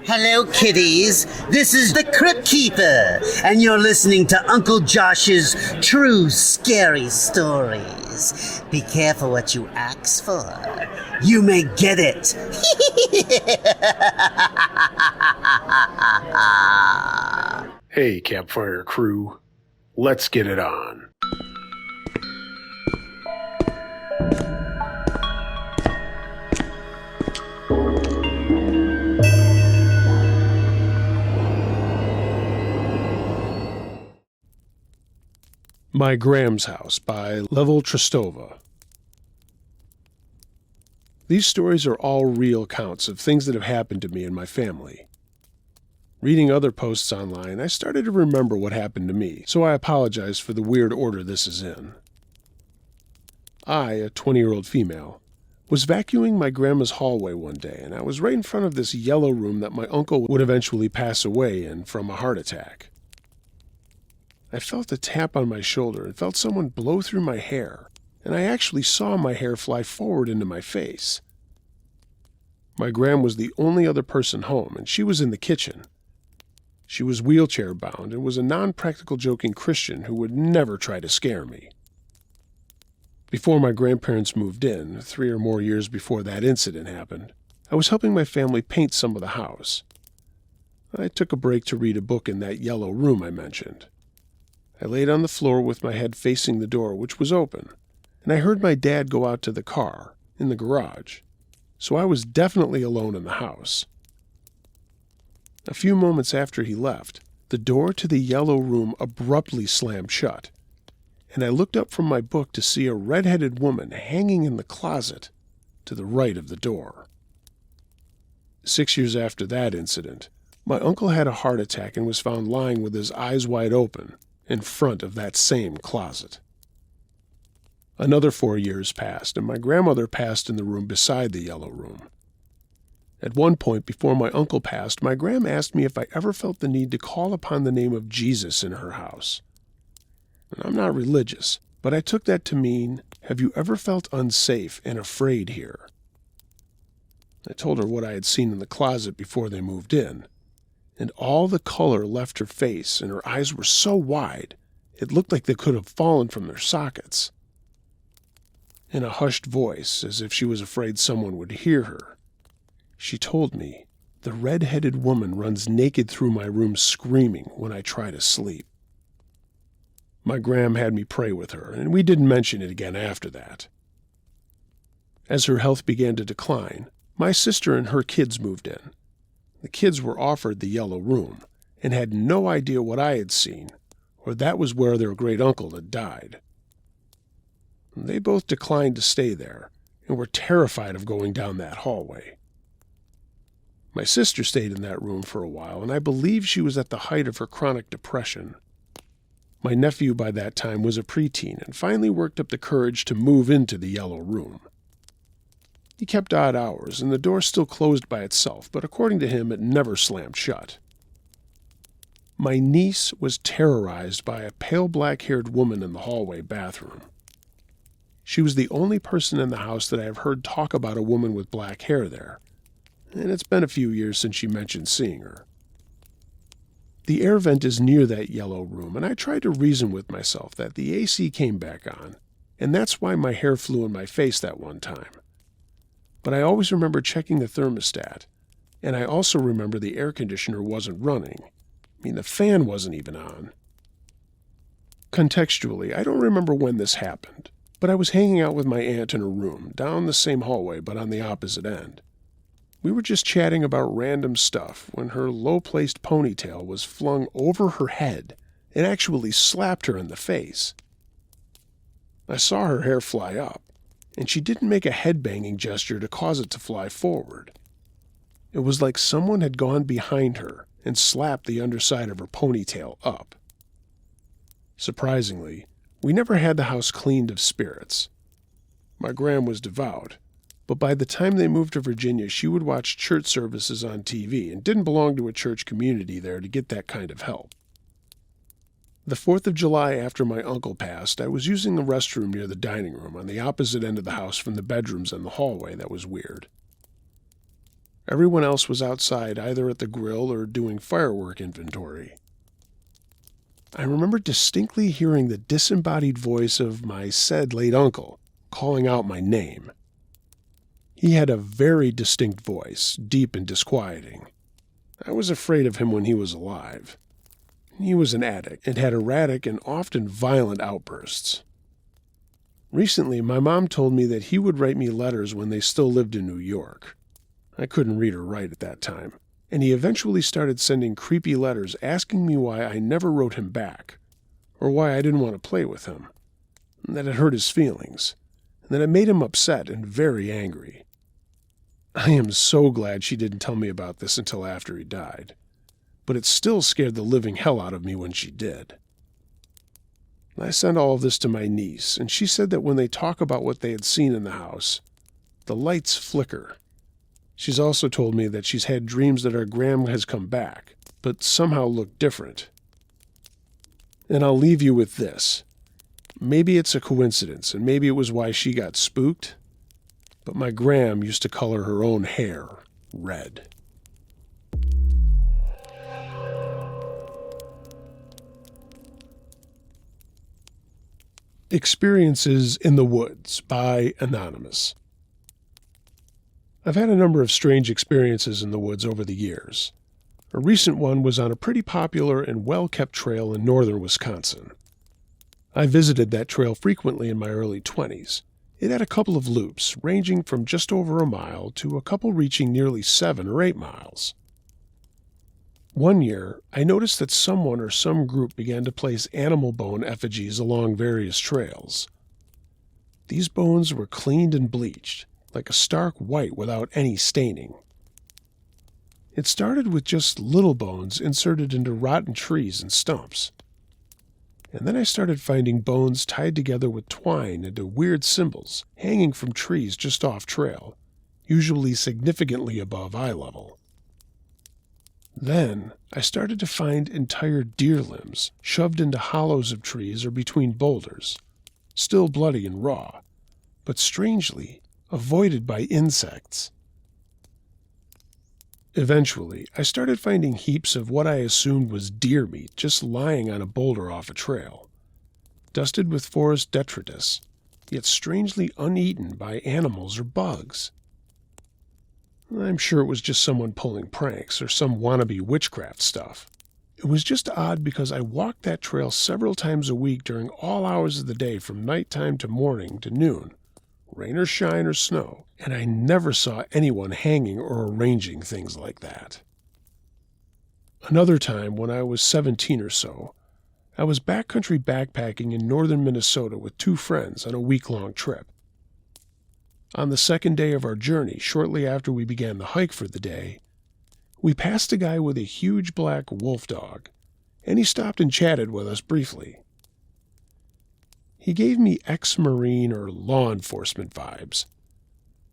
Hello, kiddies. This is the Crypt Keeper, and you're listening to Uncle Josh's True Scary Stories. Be careful what you ask for. You may get it. Hey, campfire crew. Let's get it on. My Graham's House by Level Tristova. These stories are all real accounts of things that have happened to me and my family. Reading other posts online, I started to remember what happened to me, so I apologize for the weird order this is in. I, a 20-year-old female, was vacuuming my grandma's hallway one day, and I was right in front of this yellow room that my uncle would eventually pass away in from a heart attack. I felt a tap on my shoulder and felt someone blow through my hair, and I actually saw my hair fly forward into my face. My gram was the only other person home, and she was in the kitchen. She was wheelchair-bound and was a non-practical joking Christian who would never try to scare me. Before my grandparents moved in, 3 or more years before that incident happened, I was helping my family paint some of the house. I took a break to read a book in that yellow room I mentioned. I laid on the floor with my head facing the door, which was open, and I heard my dad go out to the car, in the garage, so I was definitely alone in the house. A few moments after he left, the door to the yellow room abruptly slammed shut, and I looked up from my book to see a red-headed woman hanging in the closet to the right of the door. 6 years after that incident, my uncle had a heart attack and was found lying with his eyes wide open in front of that same closet. Another 4 years passed, and my grandmother passed in the room beside the yellow room. At one point before my uncle passed, my gram asked me if I ever felt the need to call upon the name of Jesus in her house. And I'm not religious, but I took that to mean, have you ever felt unsafe and afraid here? I told her what I had seen in the closet before they moved in, and all the color left her face, and her eyes were so wide, it looked like they could have fallen from their sockets. In a hushed voice, as if she was afraid someone would hear her, she told me, "The red-headed woman runs naked through my room screaming when I try to sleep." My gram had me pray with her, and we didn't mention it again after that. As her health began to decline, my sister and her kids moved in. The kids were offered the yellow room and had no idea what I had seen, or that was where their great-uncle had died. They both declined to stay there and were terrified of going down that hallway. My sister stayed in that room for a while, and I believe she was at the height of her chronic depression. My nephew by that time was a preteen and finally worked up the courage to move into the yellow room. He kept odd hours, and the door still closed by itself, but according to him, it never slammed shut. My niece was terrorized by a pale black-haired woman in the hallway bathroom. She was the only person in the house that I have heard talk about a woman with black hair there, and it's been a few years since she mentioned seeing her. The air vent is near that yellow room, and I tried to reason with myself that the AC came back on, and that's why my hair flew in my face that one time. But I always remember checking the thermostat, and I also remember the air conditioner wasn't running. I mean, the fan wasn't even on. Contextually, I don't remember when this happened, but I was hanging out with my aunt in her room, down the same hallway but on the opposite end. We were just chatting about random stuff when her low-placed ponytail was flung over her head and actually slapped her in the face. I saw her hair fly up, and she didn't make a head-banging gesture to cause it to fly forward. It was like someone had gone behind her and slapped the underside of her ponytail up. Surprisingly, we never had the house cleaned of spirits. My gram was devout, but by the time they moved to Virginia, she would watch church services on TV and didn't belong to a church community there to get that kind of help. The 4th of July after my uncle passed, I was using the restroom near the dining room on the opposite end of the house from the bedrooms and the hallway that was weird. Everyone else was outside, either at the grill or doing firework inventory. I remember distinctly hearing the disembodied voice of my said late uncle calling out my name. He had a very distinct voice, deep and disquieting. I was afraid of him when he was alive. He was an addict and had erratic and often violent outbursts. Recently, my mom told me that he would write me letters when they still lived in New York. I couldn't read or write at that time, and he eventually started sending creepy letters asking me why I never wrote him back, or why I didn't want to play with him, and that it hurt his feelings, and that it made him upset and very angry. I am so glad she didn't tell me about this until after he died, but it still scared the living hell out of me when she did. I sent all of this to my niece, and she said that when they talk about what they had seen in the house, the lights flicker. She's also told me that she's had dreams that our Graham has come back, but somehow look different. And I'll leave you with this. Maybe it's a coincidence, and maybe it was why she got spooked, but my Graham used to color her own hair red. Experiences in the Woods by Anonymous. I've had a number of strange experiences in the woods over the years. A recent one was on a pretty popular and well-kept trail in northern Wisconsin. I visited that trail frequently in my early 20s. It had a couple of loops, ranging from just over a mile to a couple reaching nearly 7 or 8 miles. One year, I noticed that someone or some group began to place animal bone effigies along various trails. These bones were cleaned and bleached, like a stark white without any staining. It started with just little bones inserted into rotten trees and stumps. And then I started finding bones tied together with twine into weird symbols hanging from trees just off trail, usually significantly above eye level. Then I started to find entire deer limbs shoved into hollows of trees or between boulders, still bloody and raw, but strangely avoided by insects. Eventually, I started finding heaps of what I assumed was deer meat just lying on a boulder off a trail, dusted with forest detritus, yet strangely uneaten by animals or bugs. I'm sure it was just someone pulling pranks or some wannabe witchcraft stuff. It was just odd because I walked that trail several times a week during all hours of the day from nighttime to morning to noon, rain or shine or snow, and I never saw anyone hanging or arranging things like that. Another time, when I was 17 or so, I was backcountry backpacking in northern Minnesota with 2 friends on a week-long trip. On the second day of our journey, shortly after we began the hike for the day, we passed a guy with a huge black wolf dog, and he stopped and chatted with us briefly. He gave me ex-Marine or law enforcement vibes,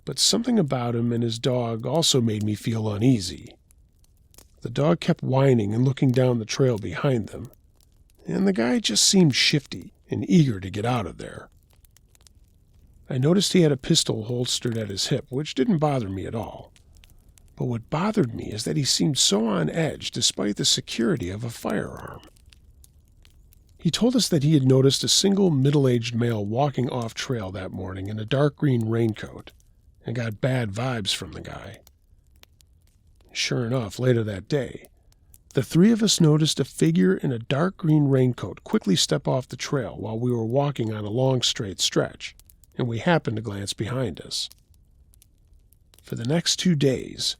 but something about him and his dog also made me feel uneasy. The dog kept whining and looking down the trail behind them, and the guy just seemed shifty and eager to get out of there. I noticed he had a pistol holstered at his hip, which didn't bother me at all. But what bothered me is that he seemed so on edge despite the security of a firearm. He told us that he had noticed a single middle-aged male walking off-trail that morning in a dark green raincoat, and got bad vibes from the guy. Sure enough, later that day, the 3 of us noticed a figure in a dark green raincoat quickly step off the trail while we were walking on a long straight stretch, and we happened to glance behind us. For the next 2 days,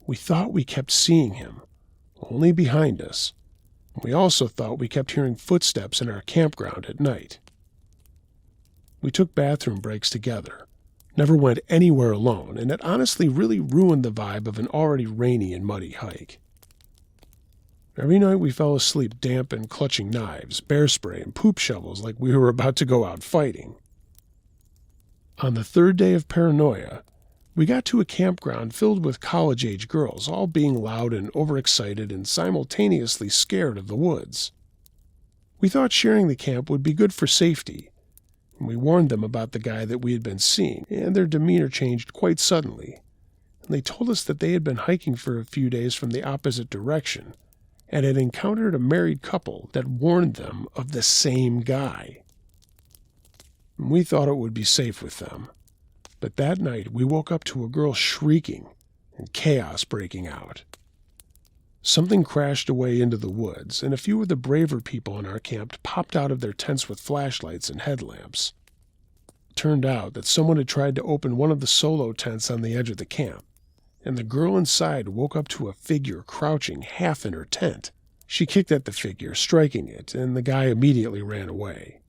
we thought we kept seeing him, only behind us. We also thought we kept hearing footsteps in our campground at night. We took bathroom breaks together, never went anywhere alone, and it honestly really ruined the vibe of an already rainy and muddy hike. Every night we fell asleep damp and clutching knives, bear spray, and poop shovels like we were about to go out fighting. On the 3rd day of paranoia, we got to a campground filled with college-age girls, all being loud and overexcited and simultaneously scared of the woods. We thought sharing the camp would be good for safety, and we warned them about the guy that we had been seeing, and their demeanor changed quite suddenly. They told us that they had been hiking for a few days from the opposite direction and had encountered a married couple that warned them of the same guy. We thought it would be safe with them, but that night we woke up to a girl shrieking and chaos breaking out. Something crashed away into the woods, and a few of the braver people in our camp popped out of their tents with flashlights and headlamps. It turned out that someone had tried to open one of the solo tents on the edge of the camp, and the girl inside woke up to a figure crouching half in her tent. She kicked at the figure, striking it, and the guy immediately ran away.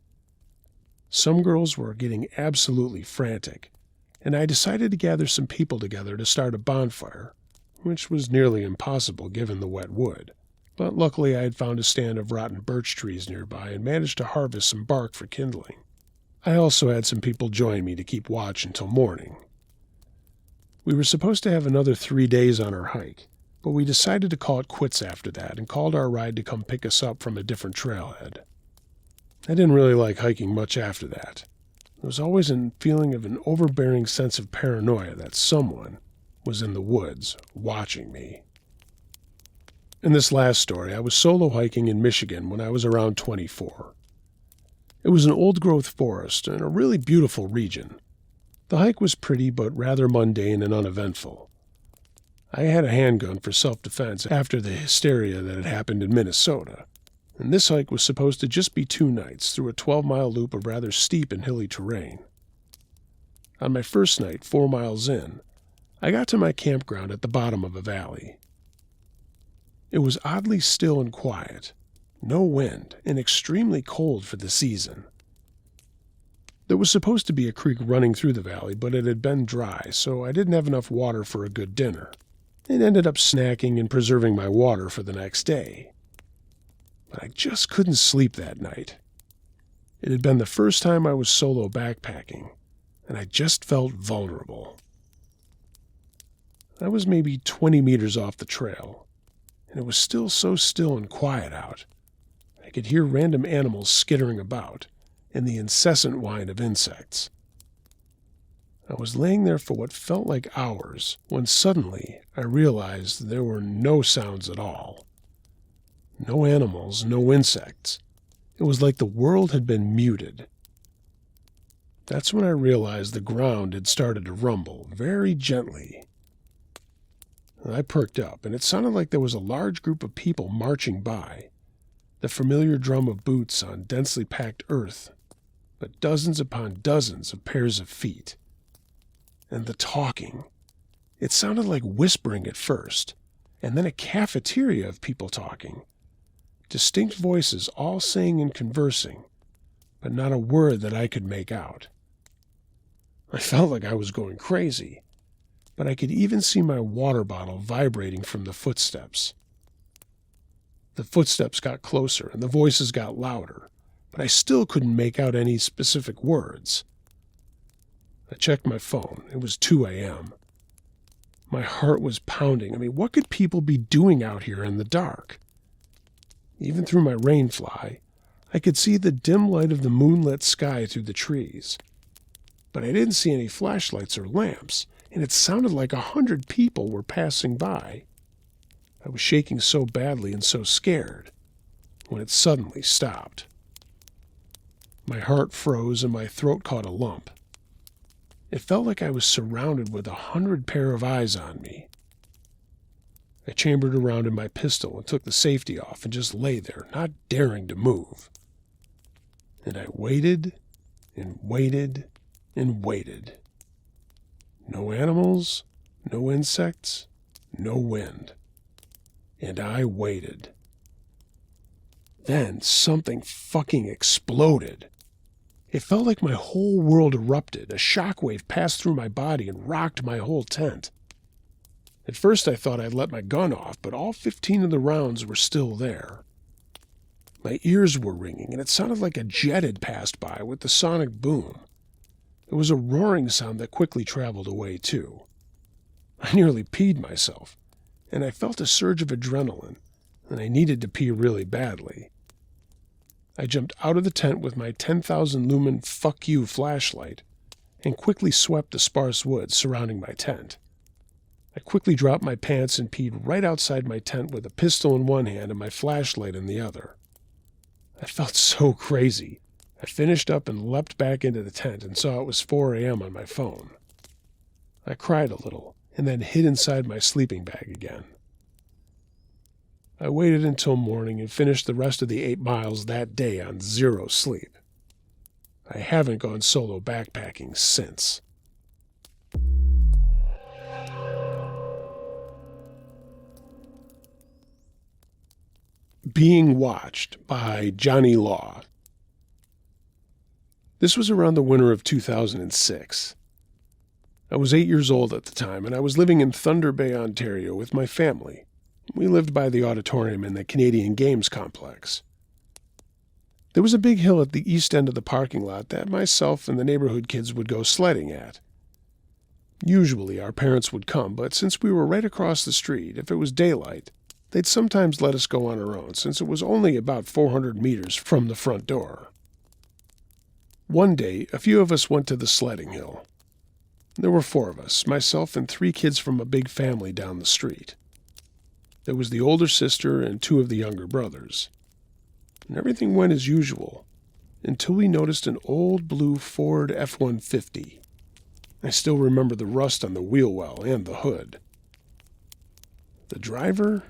Some girls were getting absolutely frantic, and I decided to gather some people together to start a bonfire, which was nearly impossible given the wet wood. But luckily I had found a stand of rotten birch trees nearby and managed to harvest some bark for kindling. I also had some people join me to keep watch until morning. We were supposed to have another 3 days on our hike, but we decided to call it quits after that and called our ride to come pick us up from a different trailhead. I didn't really like hiking much after that. There was always a feeling of an overbearing sense of paranoia that someone was in the woods watching me. In this last story, I was solo hiking in Michigan when I was around 24. It was an old-growth forest and a really beautiful region. The hike was pretty but rather mundane and uneventful. I had a handgun for self-defense after the hysteria that had happened in Minnesota, and this hike was supposed to just be 2 nights through a 12-mile loop of rather steep and hilly terrain. On my first night, 4 miles in, I got to my campground at the bottom of a valley. It was oddly still and quiet, no wind, and extremely cold for the season. There was supposed to be a creek running through the valley, but it had been dry, so I didn't have enough water for a good dinner, and ended up snacking and preserving my water for the next day. But I just couldn't sleep that night. It had been the first time I was solo backpacking, and I just felt vulnerable. I was maybe 20 meters off the trail, and it was still so still and quiet out. I could hear random animals skittering about and the incessant whine of insects. I was laying there for what felt like hours when suddenly I realized there were no sounds at all. No animals, no insects. It was like the world had been muted. That's when I realized the ground had started to rumble very gently. I perked up, and it sounded like there was a large group of people marching by, the familiar drum of boots on densely packed earth, but dozens upon dozens of pairs of feet. And the talking. It sounded like whispering at first, and then a cafeteria of people talking. Distinct voices all saying and conversing, but not a word that I could make out. I felt like I was going crazy, but I could even see my water bottle vibrating from the footsteps. The footsteps got closer and the voices got louder, but I still couldn't make out any specific words. I checked my phone. It was 2 a.m. My heart was pounding. What could people be doing out here in the dark? Even through my rainfly, I could see the dim light of the moonlit sky through the trees. But I didn't see any flashlights or lamps, and it sounded like 100 people were passing by. I was shaking so badly and so scared when it suddenly stopped. My heart froze and my throat caught a lump. It felt like I was surrounded with 100 pair of eyes on me. I chambered around in my pistol and took the safety off and just lay there, not daring to move. And I waited and waited and waited. No animals, no insects, no wind. And I waited. Then something fucking exploded. It felt like my whole world erupted. A shockwave passed through my body and rocked my whole tent. At first I thought I'd let my gun off, but all 15 of the rounds were still there. My ears were ringing, and it sounded like a jet had passed by with the sonic boom. It was a roaring sound that quickly traveled away, too. I nearly peed myself, and I felt a surge of adrenaline, and I needed to pee really badly. I jumped out of the tent with my 10,000 lumen fuck you flashlight and quickly swept the sparse woods surrounding my tent. I quickly dropped my pants and peed right outside my tent with a pistol in one hand and my flashlight in the other. I felt so crazy. I finished up and leapt back into the tent and saw it was 4 a.m. on my phone. I cried a little and then hid inside my sleeping bag again. I waited until morning and finished the rest of the 8 miles that day on 0 sleep. I haven't gone solo backpacking since. Being Watched by Johnny Law. This was around the winter of 2006. I was 8 years old at the time, and I was living in Thunder Bay, Ontario with my family. We lived by the auditorium in the Canadian Games Complex. There was a big hill at the east end of the parking lot that myself and the neighborhood kids would go sledding at. Usually our parents would come, but since we were right across the street, if it was daylight, they'd sometimes let us go on our own, since it was only about 400 meters from the front door. One day, a few of us went to the sledding hill. There were 4 of us, myself and 3 kids from a big family down the street. There was the older sister and 2 of the younger brothers. And everything went as usual, until we noticed an old blue Ford F-150. I still remember the rust on the wheel well and the hood. The driver?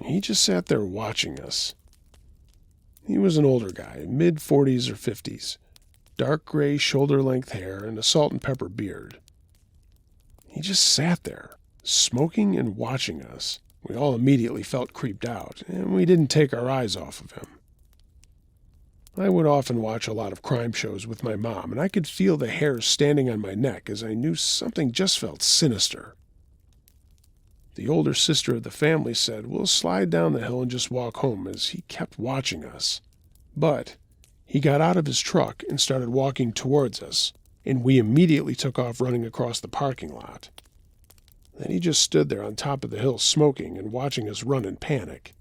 He just sat there watching us. He was an older guy, mid-40s or 50s, dark gray shoulder-length hair and a salt and pepper beard. He just sat there, smoking and watching us. We all immediately felt creeped out, and we didn't take our eyes off of him. I would often watch a lot of crime shows with my mom, and I could feel the hairs standing on my neck as I knew something just felt sinister. The older sister of the family said, "We'll slide down the hill and just walk home," as he kept watching us. But he got out of his truck and started walking towards us, and we immediately took off running across the parking lot. Then he just stood there on top of the hill smoking and watching us run in panic.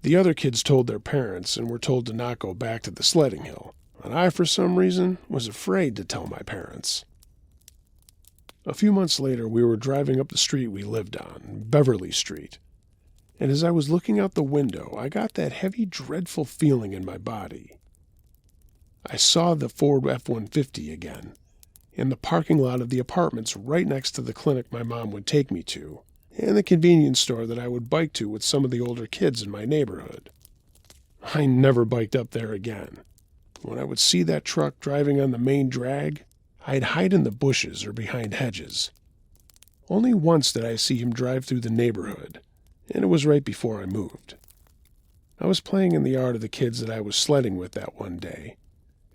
The other kids told their parents and were told to not go back to the sledding hill, and I, for some reason, was afraid to tell my parents. A few months later, we were driving up the street we lived on, Beverly Street, and as I was looking out the window, I got that heavy, dreadful feeling in my body. I saw the Ford F-150 again, in the parking lot of the apartments right next to the clinic my mom would take me to, and the convenience store that I would bike to with some of the older kids in my neighborhood. I never biked up there again. When I would see that truck driving on the main drag, I'd hide in the bushes or behind hedges. Only once did I see him drive through the neighborhood, and it was right before I moved. I was playing in the yard of the kids that I was sledding with that one day,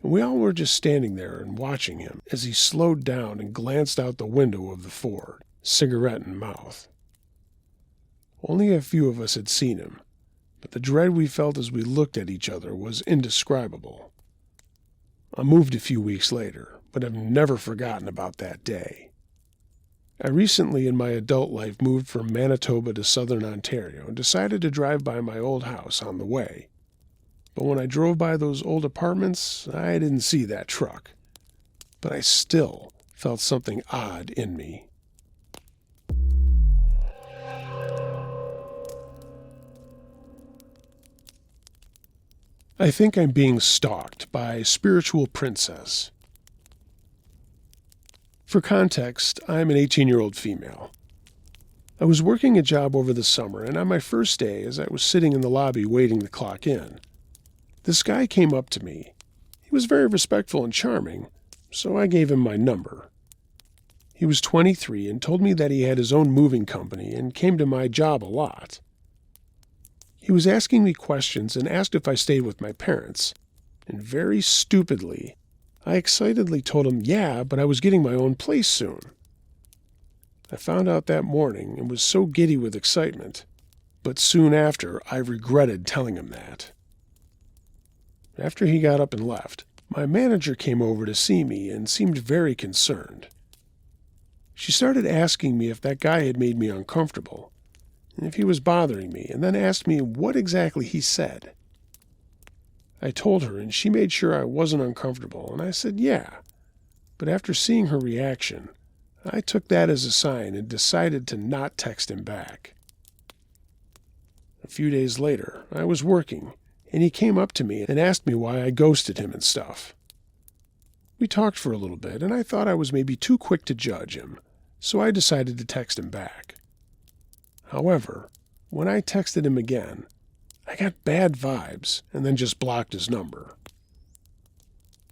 and we all were just standing there and watching him as he slowed down and glanced out the window of the Ford, cigarette in mouth. Only a few of us had seen him, but the dread we felt as we looked at each other was indescribable. I moved a few weeks later, but have never forgotten about that day. I recently in my adult life moved from Manitoba to southern Ontario and decided to drive by my old house on the way. But when I drove by those old apartments, I didn't see that truck. But I still felt something odd in me. I Think I'm Being Stalked by Spiritual Princess. For context, I'm an 18-year-old female. I was working a job over the summer, and on my first day, as I was sitting in the lobby waiting to clock in, this guy came up to me. He was very respectful and charming, so I gave him my number. He was 23 and told me that he had his own moving company and came to my job a lot. He was asking me questions and asked if I stayed with my parents, and very stupidly, I excitedly told him, yeah, but I was getting my own place soon. I found out that morning and was so giddy with excitement, but soon after I regretted telling him that. After he got up and left, my manager came over to see me and seemed very concerned. She started asking me if that guy had made me uncomfortable, and if he was bothering me, and then asked me what exactly he said. I told her, and she made sure I wasn't uncomfortable, and I said yeah. But after seeing her reaction, I took that as a sign and decided to not text him back. A few days later, I was working, and he came up to me and asked me why I ghosted him and stuff. We talked for a little bit, and I thought I was maybe too quick to judge him, so I decided to text him back. However, when I texted him again, I got bad vibes and then just blocked his number.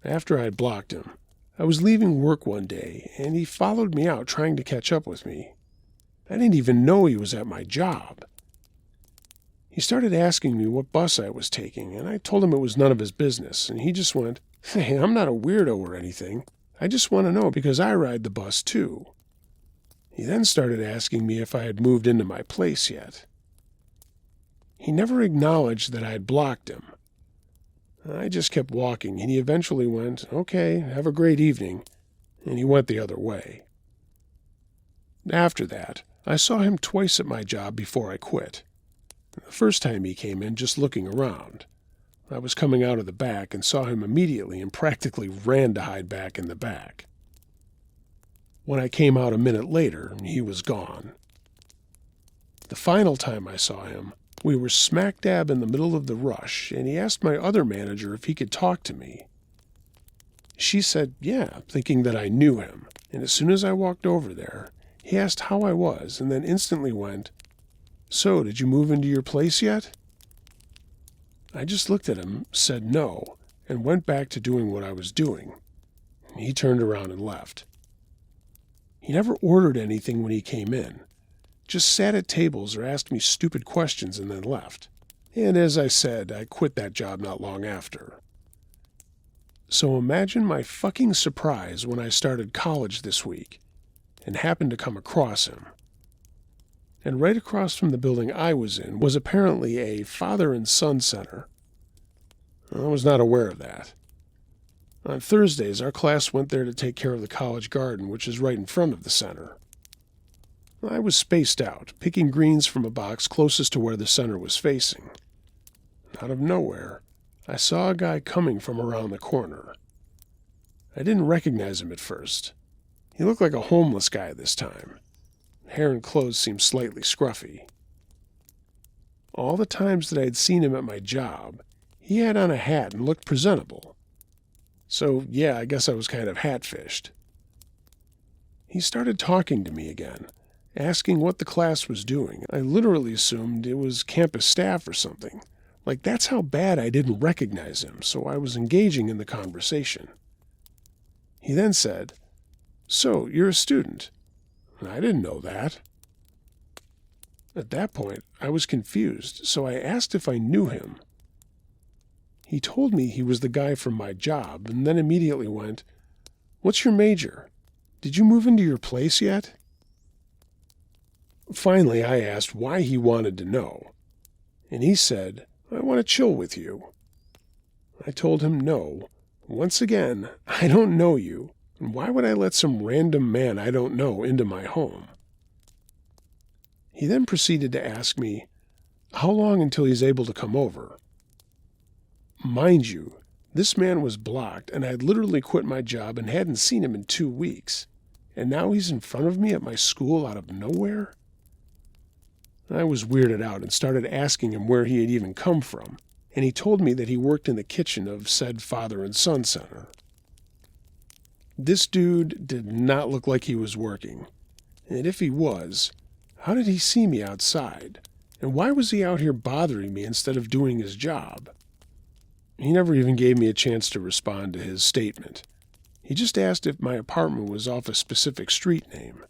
After I had blocked him, I was leaving work one day, and he followed me out trying to catch up with me. I didn't even know he was at my job. He started asking me what bus I was taking, and I told him it was none of his business, and he just went, "Hey, I'm not a weirdo or anything. I just want to know because I ride the bus too." He then started asking me if I had moved into my place yet. He never acknowledged that I had blocked him. I just kept walking, and he eventually went, "Okay, have a great evening," and he went the other way. After that, I saw him twice at my job before I quit. The first time he came in just looking around. I was coming out of the back and saw him immediately and practically ran to hide back in the back. When I came out a minute later, he was gone. The final time I saw him, we were smack dab in the middle of the rush, and he asked my other manager if he could talk to me. She said, yeah, thinking that I knew him, and as soon as I walked over there, he asked how I was and then instantly went, "So, did you move into your place yet?" I just looked at him, said no, and went back to doing what I was doing. He turned around and left. He never ordered anything when he came in, just sat at tables or asked me stupid questions and then left. And as I said, I quit that job not long after. So imagine my fucking surprise when I started college this week and happened to come across him. And right across from the building I was in was apparently a father and son center. I was not aware of that. On Thursdays, our class went there to take care of the college garden, which is right in front of the center. I was spaced out, picking greens from a box closest to where the center was facing. Out of nowhere, I saw a guy coming from around the corner. I didn't recognize him at first. He looked like a homeless guy this time. Hair and clothes seemed slightly scruffy. All the times that I had seen him at my job, he had on a hat and looked presentable. So, yeah, I guess I was kind of hat-fished. He started talking to me again, asking what the class was doing. I literally assumed it was campus staff or something. Like, that's how bad I didn't recognize him, so I was engaging in the conversation. He then said, "So, you're a student?" I didn't know that. At that point, I was confused, so I asked if I knew him. He told me he was the guy from my job, and then immediately went, "What's your major? Did you move into your place yet?" Finally, I asked why he wanted to know, and he said, "I want to chill with you." I told him no. Once again, I don't know you, and why would I let some random man I don't know into my home? He then proceeded to ask me, how long until he's able to come over? Mind you, this man was blocked, and I had literally quit my job and hadn't seen him in 2 weeks, and now he's in front of me at my school out of nowhere? I was weirded out and started asking him where he had even come from, and he told me that he worked in the kitchen of said father and son center. This dude did not look like he was working, and if he was, how did he see me outside, and why was he out here bothering me instead of doing his job? He never even gave me a chance to respond to his statement. He just asked if my apartment was off a specific street name.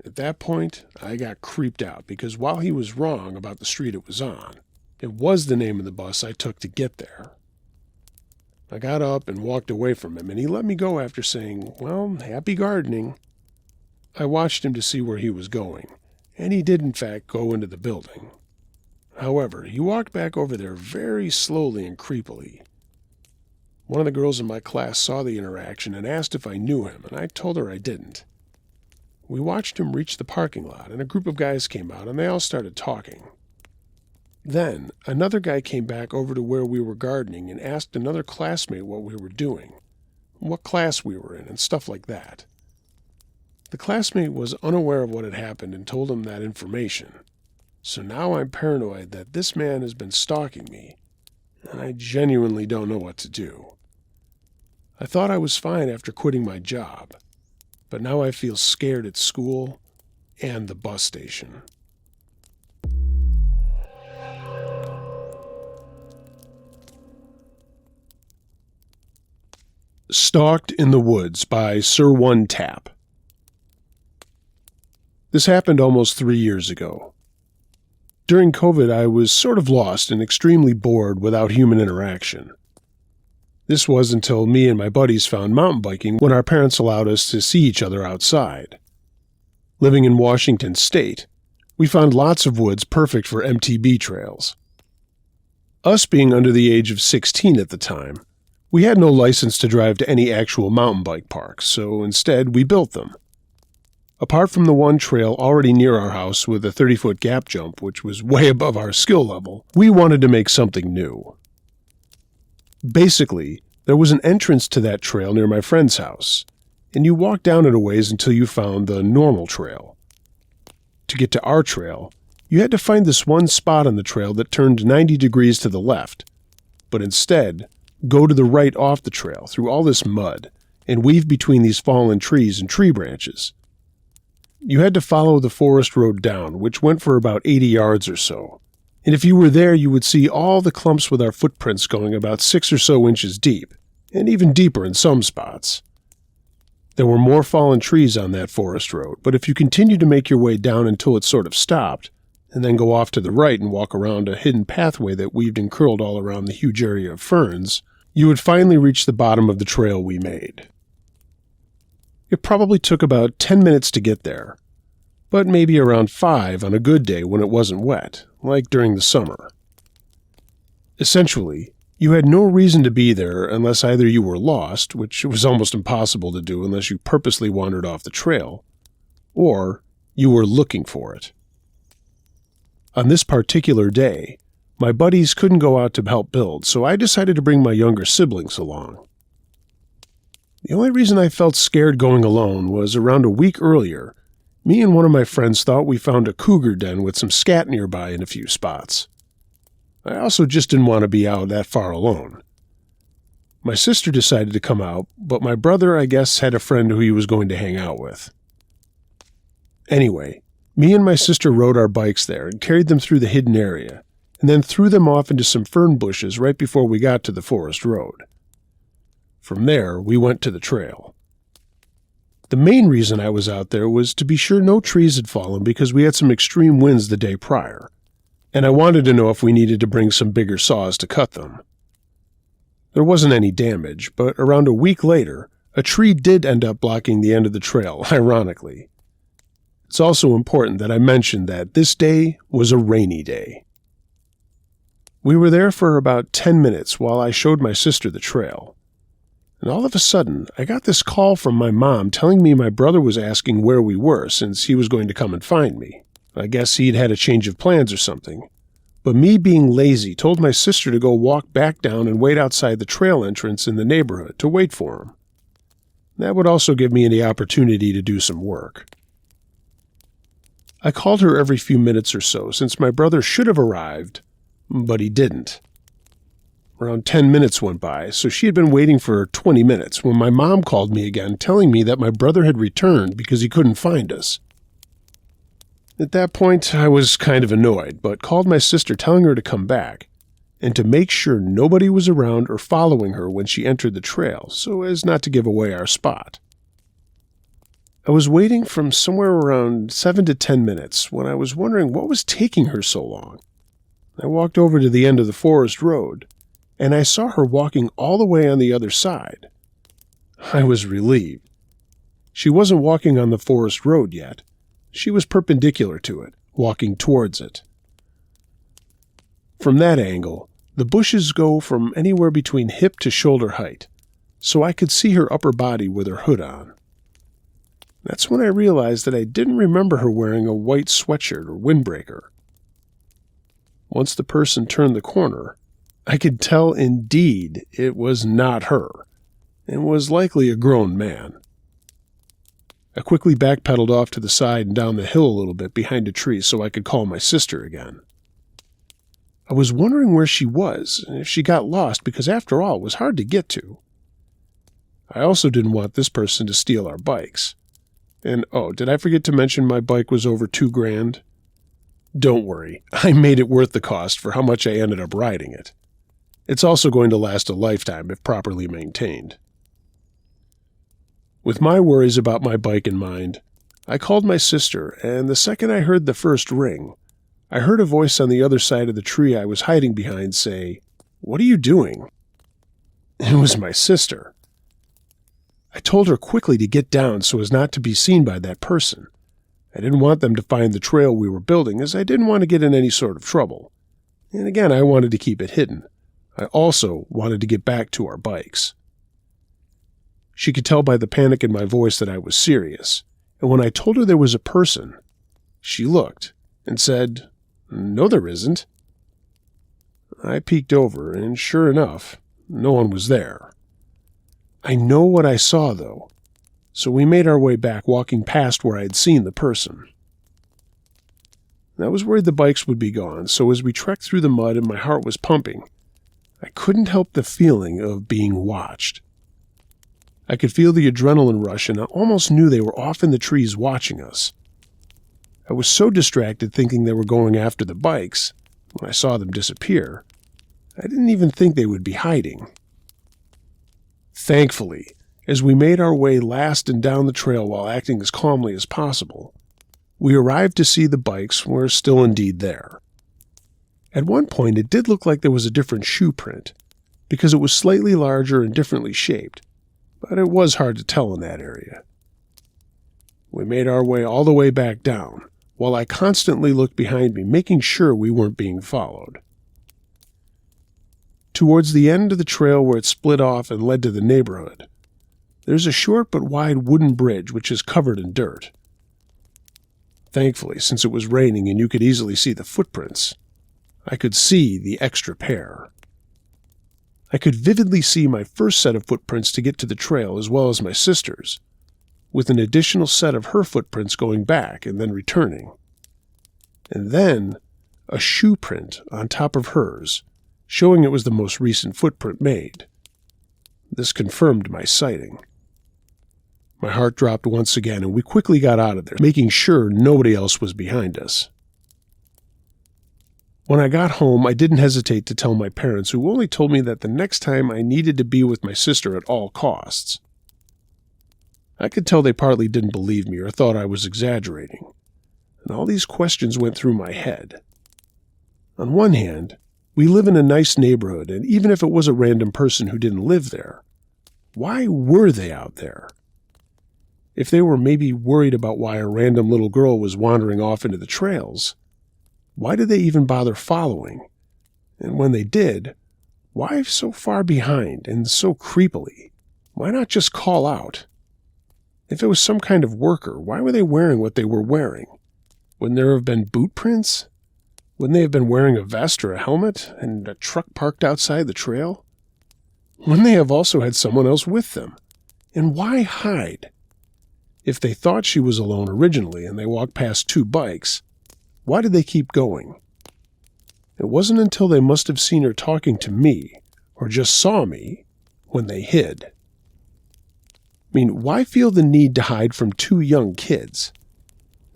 At that point, I got creeped out because while he was wrong about the street it was on, it was the name of the bus I took to get there. I got up and walked away from him, and he let me go after saying, "Well, happy gardening." I watched him to see where he was going, and he did in fact go into the building. However, he walked back over there very slowly and creepily. One of the girls in my class saw the interaction and asked if I knew him, and I told her I didn't. We watched him reach the parking lot, and a group of guys came out, and they all started talking. Then, another guy came back over to where we were gardening and asked another classmate what we were doing, what class we were in, and stuff like that. The classmate was unaware of what had happened and told him that information. So now I'm paranoid that this man has been stalking me, and I genuinely don't know what to do. I thought I was fine after quitting my job, but now I feel scared at school and the bus station. Stalked in the Woods by Sir One Tap. This happened almost 3 years ago. During COVID, I was sort of lost and extremely bored without human interaction. This was until me and my buddies found mountain biking when our parents allowed us to see each other outside. Living in Washington State, we found lots of woods perfect for MTB trails. Us being under the age of 16 at the time, we had no license to drive to any actual mountain bike parks, so instead we built them. Apart from the one trail already near our house with a 30-foot gap jump, which was way above our skill level, we wanted to make something new. Basically, there was an entrance to that trail near my friend's house, and you walked down it a ways until you found the normal trail. To get to our trail, you had to find this one spot on the trail that turned 90 degrees to the left, but instead, go to the right off the trail through all this mud and weave between these fallen trees and tree branches. You had to follow the forest road down, which went for about 80 yards or so, and if you were there you would see all the clumps with our footprints going about 6 or so inches deep, and even deeper in some spots. There were more fallen trees on that forest road, but if you continued to make your way down until it sort of stopped, and then go off to the right and walk around a hidden pathway that weaved and curled all around the huge area of ferns, you would finally reach the bottom of the trail we made. It probably took about 10 minutes to get there, but maybe around 5 on a good day when it wasn't wet, like during the summer. Essentially, you had no reason to be there unless either you were lost, which was almost impossible to do unless you purposely wandered off the trail, or you were looking for it. On this particular day, my buddies couldn't go out to help build, so I decided to bring my younger siblings along. The only reason I felt scared going alone was around a week earlier, me and one of my friends thought we found a cougar den with some scat nearby in a few spots. I also just didn't want to be out that far alone. My sister decided to come out, but my brother, I guess, had a friend who he was going to hang out with. Anyway, me and my sister rode our bikes there and carried them through the hidden area, and then threw them off into some fern bushes right before we got to the forest road. From there, we went to the trail. The main reason I was out there was to be sure no trees had fallen because we had some extreme winds the day prior, and I wanted to know if we needed to bring some bigger saws to cut them. There wasn't any damage, but around a week later, a tree did end up blocking the end of the trail, ironically. It's also important that I mention that this day was a rainy day. We were there for about 10 minutes while I showed my sister the trail. And all of a sudden, I got this call from my mom telling me my brother was asking where we were since he was going to come and find me. I guess he'd had a change of plans or something. But me being lazy told my sister to go walk back down and wait outside the trail entrance in the neighborhood to wait for him. That would also give me the opportunity to do some work. I called her every few minutes or so since my brother should have arrived, but he didn't. Around 10 minutes went by, so she had been waiting for 20 minutes when my mom called me again telling me that my brother had returned because he couldn't find us. At that point, I was kind of annoyed, but called my sister telling her to come back and to make sure nobody was around or following her when she entered the trail so as not to give away our spot. I was waiting from somewhere around 7 to 10 minutes when I was wondering what was taking her so long. I walked over to the end of the forest road, and I saw her walking all the way on the other side. I was relieved. She wasn't walking on the forest road yet. She was perpendicular to it, walking towards it. From that angle, the bushes go from anywhere between hip to shoulder height, so I could see her upper body with her hood on. That's when I realized that I didn't remember her wearing a white sweatshirt or windbreaker. Once the person turned the corner, I could tell indeed it was not her, and was likely a grown man. I quickly backpedaled off to the side and down the hill a little bit behind a tree so I could call my sister again. I was wondering where she was and if she got lost because after all, it was hard to get to. I also didn't want this person to steal our bikes. And oh, did I forget to mention my bike was over $2,000? Don't worry, I made it worth the cost for how much I ended up riding it. It's also going to last a lifetime if properly maintained. With my worries about my bike in mind, I called my sister, and the second I heard the first ring, I heard a voice on the other side of the tree I was hiding behind say, "What are you doing?" It was my sister. I told her quickly to get down so as not to be seen by that person. I didn't want them to find the trail we were building, as I didn't want to get in any sort of trouble. And again, I wanted to keep it hidden. I also wanted to get back to our bikes. She could tell by the panic in my voice that I was serious, and when I told her there was a person, she looked and said, "No, there isn't." I peeked over, and sure enough, no one was there. I know what I saw, though, so we made our way back, walking past where I had seen the person. I was worried the bikes would be gone, so as we trekked through the mud and my heart was pumping, I couldn't help the feeling of being watched. I could feel the adrenaline rush, and I almost knew they were off in the trees watching us. I was so distracted thinking they were going after the bikes, when I saw them disappear, I didn't even think they would be hiding. Thankfully, as we made our way last and down the trail while acting as calmly as possible, we arrived to see the bikes were still indeed there. At one point, it did look like there was a different shoe print, because it was slightly larger and differently shaped, but it was hard to tell in that area. We made our way all the way back down, while I constantly looked behind me, making sure we weren't being followed. Towards the end of the trail where it split off and led to the neighborhood, there's a short but wide wooden bridge which is covered in dirt. Thankfully, since it was raining and you could easily see the footprints, I could see the extra pair. I could vividly see my first set of footprints to get to the trail as well as my sister's, with an additional set of her footprints going back and then returning. And then a shoe print on top of hers, showing it was the most recent footprint made. This confirmed my sighting. My heart dropped once again, and we quickly got out of there, making sure nobody else was behind us. When I got home, I didn't hesitate to tell my parents, who only told me that the next time I needed to be with my sister at all costs. I could tell they partly didn't believe me or thought I was exaggerating, and all these questions went through my head. On one hand, we live in a nice neighborhood, and even if it was a random person who didn't live there, why were they out there? If they were maybe worried about why a random little girl was wandering off into the trails, why did they even bother following? And when they did, why so far behind and so creepily? Why not just call out? If it was some kind of worker, why were they wearing what they were wearing? Wouldn't there have been boot prints? Wouldn't they have been wearing a vest or a helmet and a truck parked outside the trail? Wouldn't they have also had someone else with them? And why hide? If they thought she was alone originally and they walked past two bikes, why did they keep going? It wasn't until they must have seen her talking to me, or just saw me, when they hid. I mean, why feel the need to hide from two young kids?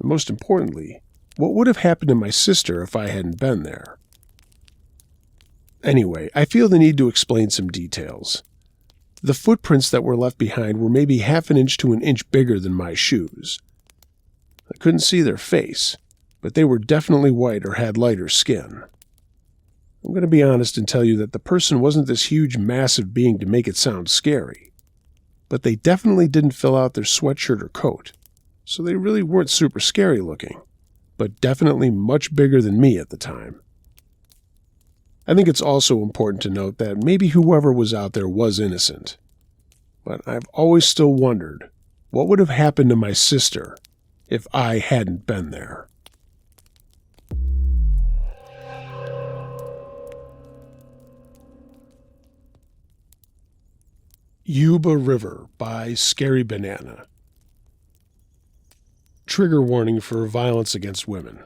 And most importantly, what would have happened to my sister if I hadn't been there? Anyway, I feel the need to explain some details. The footprints that were left behind were maybe half an inch to an inch bigger than my shoes. I couldn't see their face, but they were definitely white or had lighter skin. I'm going to be honest and tell you that the person wasn't this huge, massive being to make it sound scary, but they definitely didn't fill out their sweatshirt or coat, so they really weren't super scary looking, but definitely much bigger than me at the time. I think it's also important to note that maybe whoever was out there was innocent, but I've always still wondered what would have happened to my sister if I hadn't been there. Yuba River by Scary Banana. Trigger warning for violence against women.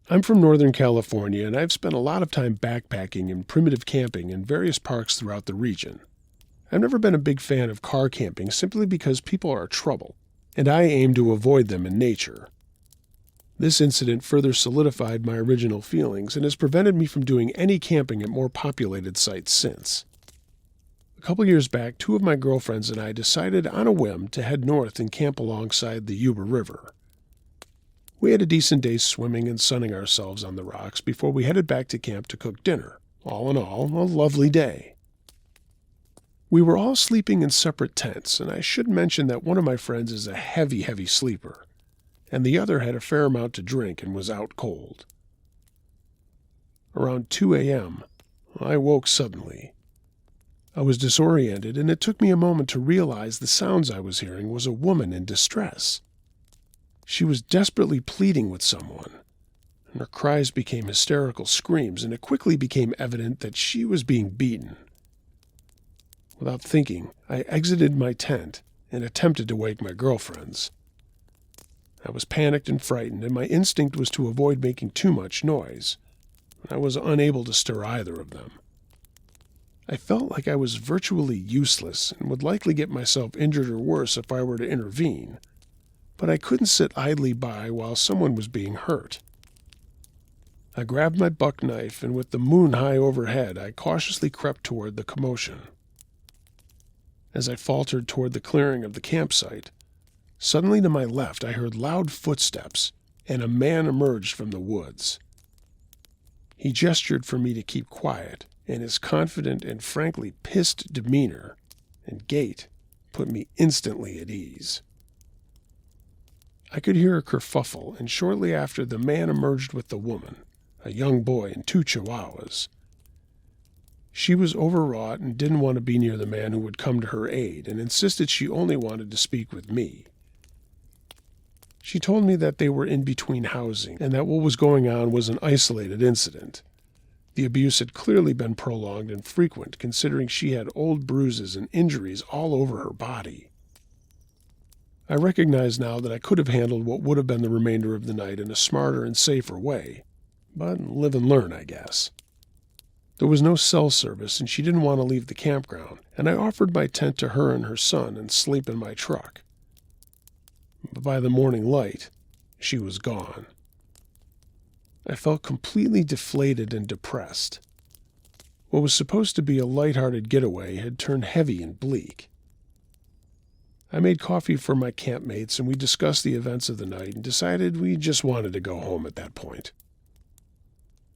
I'm from Northern California, and I've spent a lot of time backpacking and primitive camping in various parks throughout the region. I've never been a big fan of car camping simply because people are trouble, and I aim to avoid them in nature. This incident further solidified my original feelings and has prevented me from doing any camping at more populated sites since. A couple years back, 2 of my girlfriends and I decided on a whim to head north and camp alongside the Yuba River. We had a decent day swimming and sunning ourselves on the rocks before we headed back to camp to cook dinner. All in all, a lovely day. We were all sleeping in separate tents, and I should mention that one of my friends is a heavy sleeper, and the other had a fair amount to drink and was out cold. Around 2 a.m., I woke suddenly. I was disoriented, and it took me a moment to realize the sounds I was hearing was a woman in distress. She was desperately pleading with someone, and her cries became hysterical screams, and it quickly became evident that she was being beaten. Without thinking, I exited my tent and attempted to wake my girlfriends. I was panicked and frightened, and my instinct was to avoid making too much noise. I was unable to stir either of them. I felt like I was virtually useless and would likely get myself injured or worse if I were to intervene, but I couldn't sit idly by while someone was being hurt. I grabbed my buck knife, and with the moon high overhead, I cautiously crept toward the commotion. As I faltered toward the clearing of the campsite, suddenly to my left I heard loud footsteps, and a man emerged from the woods. He gestured for me to keep quiet, and his confident and frankly pissed demeanor and gait put me instantly at ease. I could hear a kerfuffle, and shortly after the man emerged with the woman, a young boy and 2 chihuahuas. She was overwrought and didn't want to be near the man who would come to her aid, and insisted she only wanted to speak with me. She told me that they were in between housing, and that what was going on was an isolated incident. The abuse had clearly been prolonged and frequent, considering she had old bruises and injuries all over her body. I recognize now that I could have handled what would have been the remainder of the night in a smarter and safer way, but live and learn, I guess. There was no cell service, and she didn't want to leave the campground, and I offered my tent to her and her son and sleep in my truck. But by the morning light, she was gone. I felt completely deflated and depressed. What was supposed to be a lighthearted getaway had turned heavy and bleak. I made coffee for my campmates, and we discussed the events of the night and decided we just wanted to go home at that point.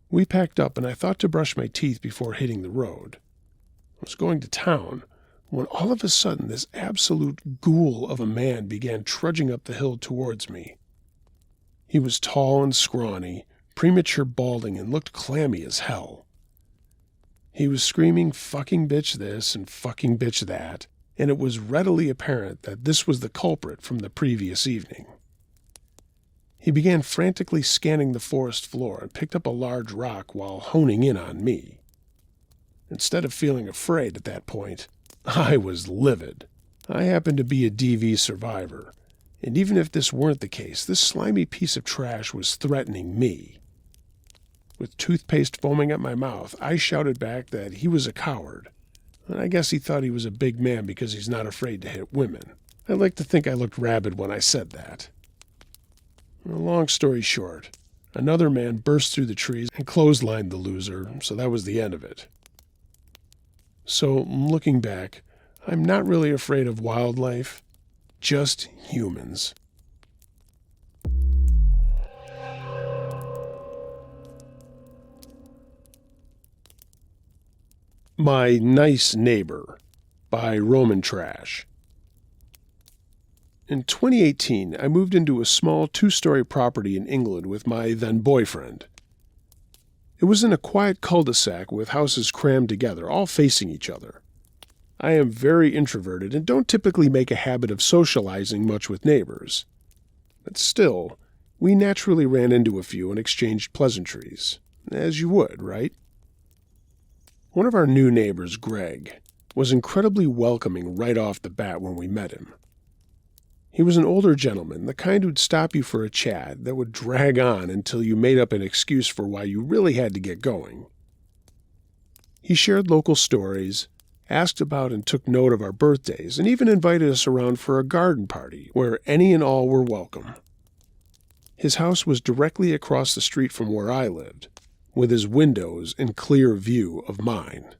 We packed up, and I thought to brush my teeth before hitting the road. I was going to town when all of a sudden this absolute ghoul of a man began trudging up the hill towards me. He was tall and scrawny, premature balding, and looked clammy as hell. He was screaming "fucking bitch this" and "fucking bitch that," and it was readily apparent that this was the culprit from the previous evening. He began frantically scanning the forest floor and picked up a large rock while honing in on me. Instead of feeling afraid at that point, I was livid. I happened to be a DV survivor, and even if this weren't the case, this slimy piece of trash was threatening me. With toothpaste foaming at my mouth, I shouted back that he was a coward, and I guess he thought he was a big man because he's not afraid to hit women. I like to think I looked rabid when I said that. Long story short, another man burst through the trees and clotheslined the loser, so that was the end of it. So, looking back, I'm not really afraid of wildlife, just humans. My Nice Neighbor by Roman Trash. In 2018, I moved into a small 2-story property in England with my then-boyfriend. It was in a quiet cul-de-sac with houses crammed together, all facing each other. I am very introverted and don't typically make a habit of socializing much with neighbors. But still, we naturally ran into a few and exchanged pleasantries, as you would, right? One of our new neighbors, Greg, was incredibly welcoming right off the bat when we met him. He was an older gentleman, the kind who'd stop you for a chat that would drag on until you made up an excuse for why you really had to get going. He shared local stories, asked about and took note of our birthdays, and even invited us around for a garden party where any and all were welcome. His house was directly across the street from where I lived, with his windows in clear view of mine.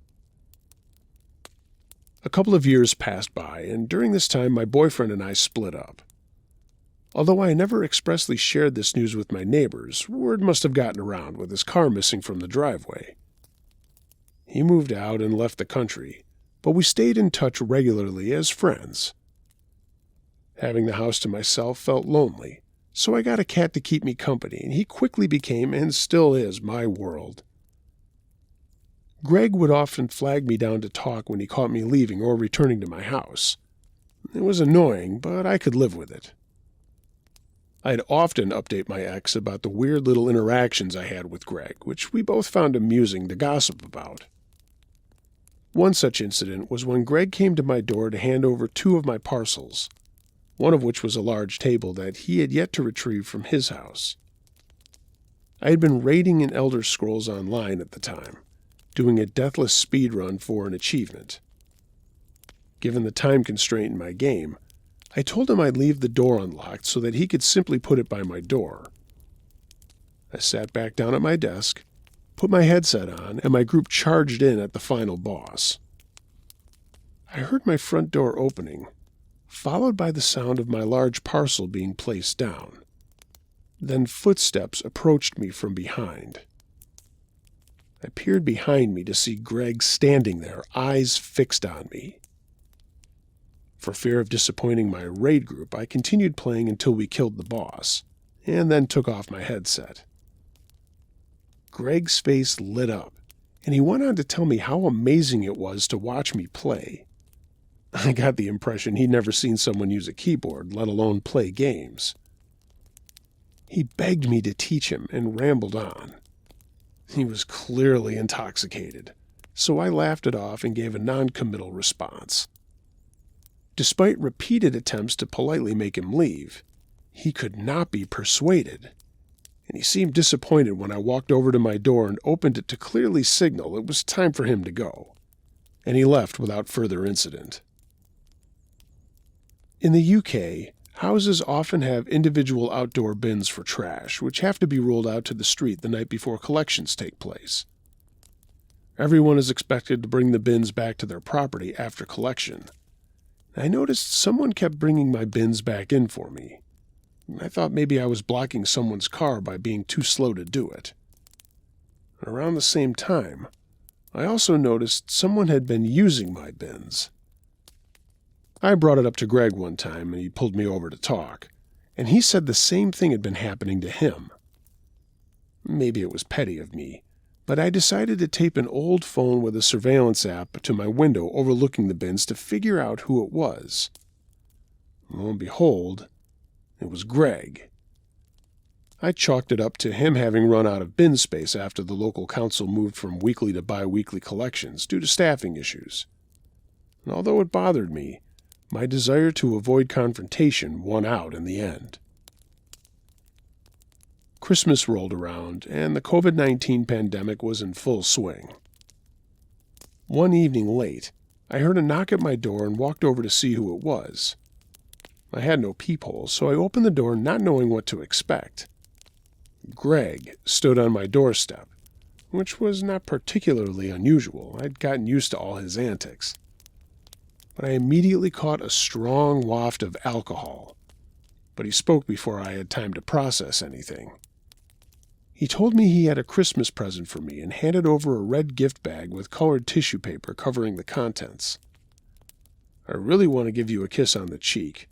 A couple of years passed by, and during this time my boyfriend and I split up. Although I never expressly shared this news with my neighbors, word must have gotten around with his car missing from the driveway. He moved out and left the country, but we stayed in touch regularly as friends. Having the house to myself felt lonely, so I got a cat to keep me company, and he quickly became, and still is, my world. Greg would often flag me down to talk when he caught me leaving or returning to my house. It was annoying, but I could live with it. I'd often update my ex about the weird little interactions I had with Greg, which we both found amusing to gossip about. One such incident was when Greg came to my door to hand over 2 of my parcels, one of which was a large table that he had yet to retrieve from his house. I had been raiding in Elder Scrolls Online at the time, doing a deathless speed run for an achievement. Given the time constraint in my game, I told him I'd leave the door unlocked so that he could simply put it by my door. I sat back down at my desk, put my headset on, and my group charged in at the final boss. I heard my front door opening, followed by the sound of my large parcel being placed down. Then footsteps approached me from behind. I peered behind me to see Greg standing there, eyes fixed on me. For fear of disappointing my raid group, I continued playing until we killed the boss, and then took off my headset. Greg's face lit up, and he went on to tell me how amazing it was to watch me play. I got the impression he'd never seen someone use a keyboard, let alone play games. He begged me to teach him and rambled on. He was clearly intoxicated, so I laughed it off and gave a non-committal response. Despite repeated attempts to politely make him leave, he could not be persuaded, and he seemed disappointed when I walked over to my door and opened it to clearly signal it was time for him to go, and he left without further incident. In the UK, houses often have individual outdoor bins for trash, which have to be rolled out to the street the night before collections take place. Everyone is expected to bring the bins back to their property after collection. I noticed someone kept bringing my bins back in for me. I thought maybe I was blocking someone's car by being too slow to do it. Around the same time, I also noticed someone had been using my bins. I brought it up to Greg one time, and he pulled me over to talk, and he said the same thing had been happening to him. Maybe it was petty of me, but I decided to tape an old phone with a surveillance app to my window overlooking the bins to figure out who it was. Lo and behold, it was Greg. I chalked it up to him having run out of bin space after the local council moved from weekly to bi-weekly collections due to staffing issues. And although it bothered me, my desire to avoid confrontation won out in the end. Christmas rolled around, and the COVID-19 pandemic was in full swing. One evening late, I heard a knock at my door and walked over to see who it was. I had no peephole, so I opened the door not knowing what to expect. Greg stood on my doorstep, which was not particularly unusual. I'd gotten used to all his antics. But I immediately caught a strong waft of alcohol. But he spoke before I had time to process anything. He told me he had a Christmas present for me and handed over a red gift bag with colored tissue paper covering the contents. I really want to give you a kiss on the cheek,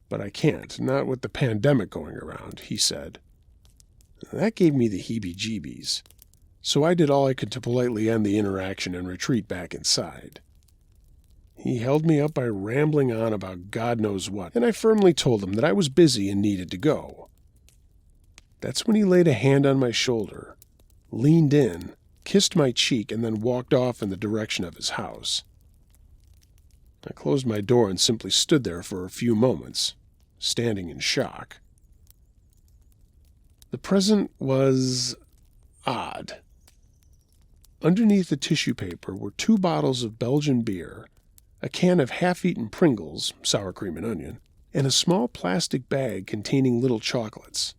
but I can't, not with the pandemic going around, he said. That gave me the heebie-jeebies, so I did all I could to politely end the interaction and retreat back inside. He held me up by rambling on about God knows what, and I firmly told him that I was busy and needed to go. That's when he laid a hand on my shoulder, leaned in, kissed my cheek, and then walked off in the direction of his house. I closed my door and simply stood there for a few moments, standing in shock. The present was odd. Underneath the tissue paper were 2 bottles of Belgian beer, a can of half-eaten Pringles, sour cream and onion, and a small plastic bag containing little chocolates.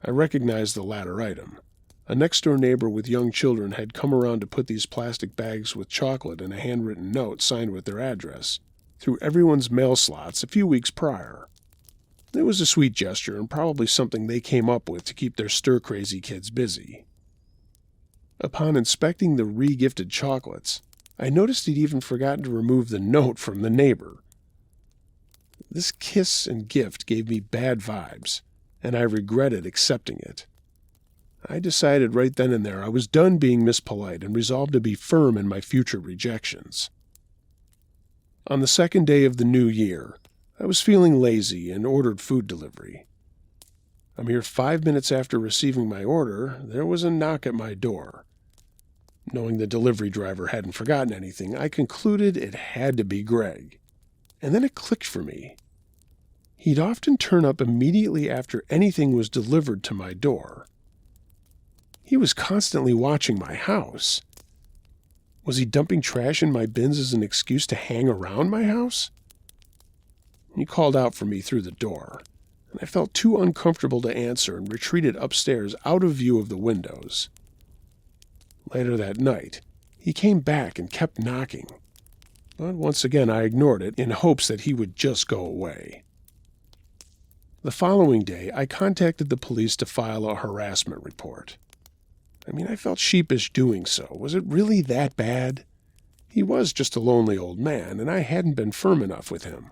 I recognized the latter item. A next-door neighbor with young children had come around to put these plastic bags with chocolate and a handwritten note signed with their address through everyone's mail slots a few weeks prior. It was a sweet gesture and probably something they came up with to keep their stir-crazy kids busy. Upon inspecting the re-gifted chocolates, I noticed he'd even forgotten to remove the note from the neighbor. This kiss and gift gave me bad vibes, and I regretted accepting it. I decided right then and there I was done being mispolite and resolved to be firm in my future rejections. On the second day of the new year, I was feeling lazy and ordered food delivery. A mere 5 minutes after receiving my order, there was a knock at my door. Knowing the delivery driver hadn't forgotten anything, I concluded it had to be Greg. And then it clicked for me. He'd often turn up immediately after anything was delivered to my door. He was constantly watching my house. Was he dumping trash in my bins as an excuse to hang around my house? He called out for me through the door, and I felt too uncomfortable to answer and retreated upstairs out of view of the windows. Later that night, he came back and kept knocking, but once again I ignored it in hopes that he would just go away. The following day, I contacted the police to file a harassment report. I felt sheepish doing so. Was it really that bad? He was just a lonely old man, and I hadn't been firm enough with him.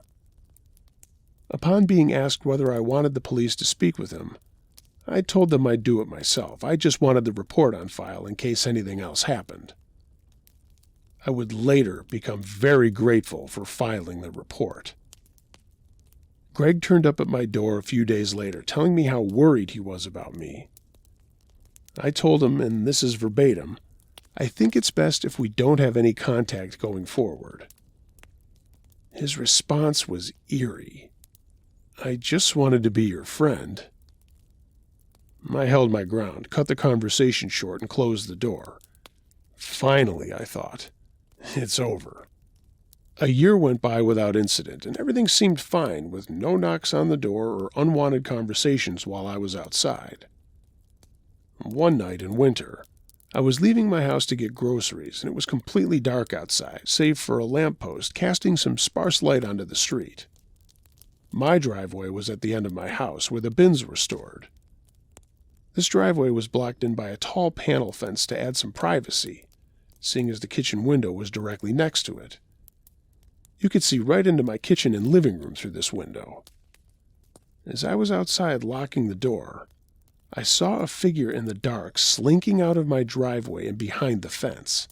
Upon being asked whether I wanted the police to speak with him, I told them I'd do it myself. I just wanted the report on file in case anything else happened. I would later become very grateful for filing the report. Greg turned up at my door a few days later, telling me how worried he was about me. I told him, and this is verbatim, I think it's best if we don't have any contact going forward. His response was eerie. I just wanted to be your friend. I held my ground, cut the conversation short, and closed the door. Finally, I thought, it's over. A year went by without incident, and everything seemed fine, with no knocks on the door or unwanted conversations while I was outside. One night in winter, I was leaving my house to get groceries, and it was completely dark outside, save for a lamppost casting some sparse light onto the street. My driveway was at the end of my house, where the bins were stored. This driveway was blocked in by a tall panel fence to add some privacy, seeing as the kitchen window was directly next to it. You could see right into my kitchen and living room through this window. As I was outside locking the door, I saw a figure in the dark slinking out of my driveway and behind the fence.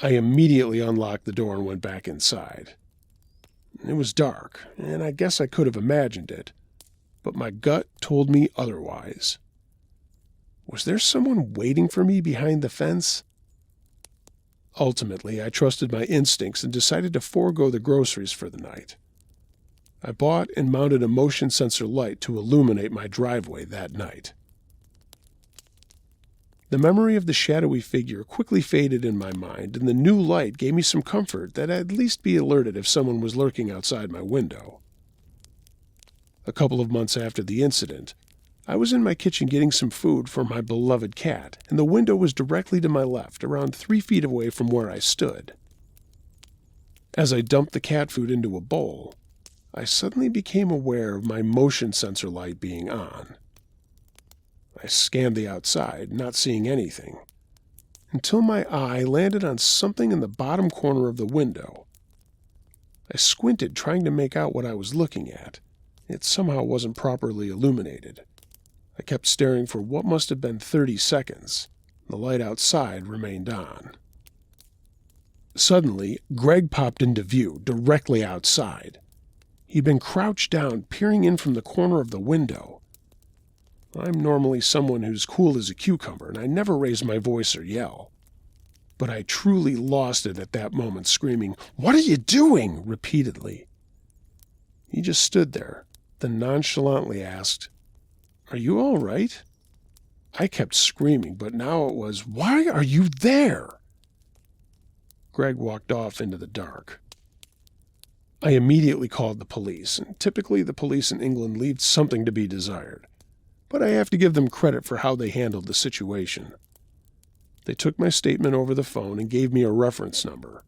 I immediately unlocked the door and went back inside. It was dark, and I guess I could have imagined it, but my gut told me otherwise. Was there someone waiting for me behind the fence? Ultimately, I trusted my instincts and decided to forego the groceries for the night. I bought and mounted a motion sensor light to illuminate my driveway that night. The memory of the shadowy figure quickly faded in my mind, and the new light gave me some comfort that I'd at least be alerted if someone was lurking outside my window. A couple of months after the incident, I was in my kitchen getting some food for my beloved cat, and the window was directly to my left, around 3 feet away from where I stood. As I dumped the cat food into a bowl, I suddenly became aware of my motion sensor light being on. I scanned the outside, not seeing anything, until my eye landed on something in the bottom corner of the window. I squinted, trying to make out what I was looking at. It somehow wasn't properly illuminated. I kept staring for what must have been 30 seconds. The light outside remained on. Suddenly, Greg popped into view, directly outside. He'd been crouched down, peering in from the corner of the window. I'm normally someone who's cool as a cucumber, and I never raise my voice or yell. But I truly lost it at that moment, screaming, "What are you doing?" repeatedly. He just stood there, then nonchalantly asked, "Are you all right?" I kept screaming, but now it was, "Why are you there?" Greg walked off into the dark. I immediately called the police, and typically the police in England leave something to be desired. But I have to give them credit for how they handled the situation. They took my statement over the phone and gave me a reference number.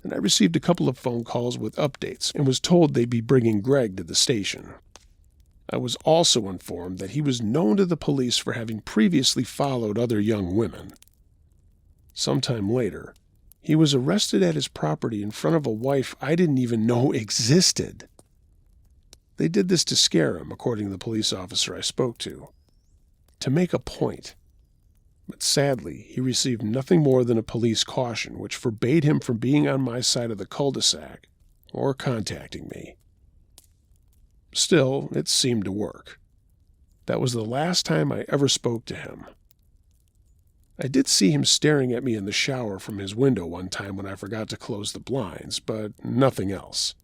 And I received a couple of phone calls with updates and was told they'd be bringing Greg to the station. I was also informed that he was known to the police for having previously followed other young women. Sometime later, he was arrested at his property in front of a wife I didn't even know existed. They did this to scare him, according to the police officer I spoke to make a point. But sadly, he received nothing more than a police caution, which forbade him from being on my side of the cul-de-sac or contacting me. Still, it seemed to work. That was the last time I ever spoke to him. I did see him staring at me in the shower from his window one time when I forgot to close the blinds, but nothing else.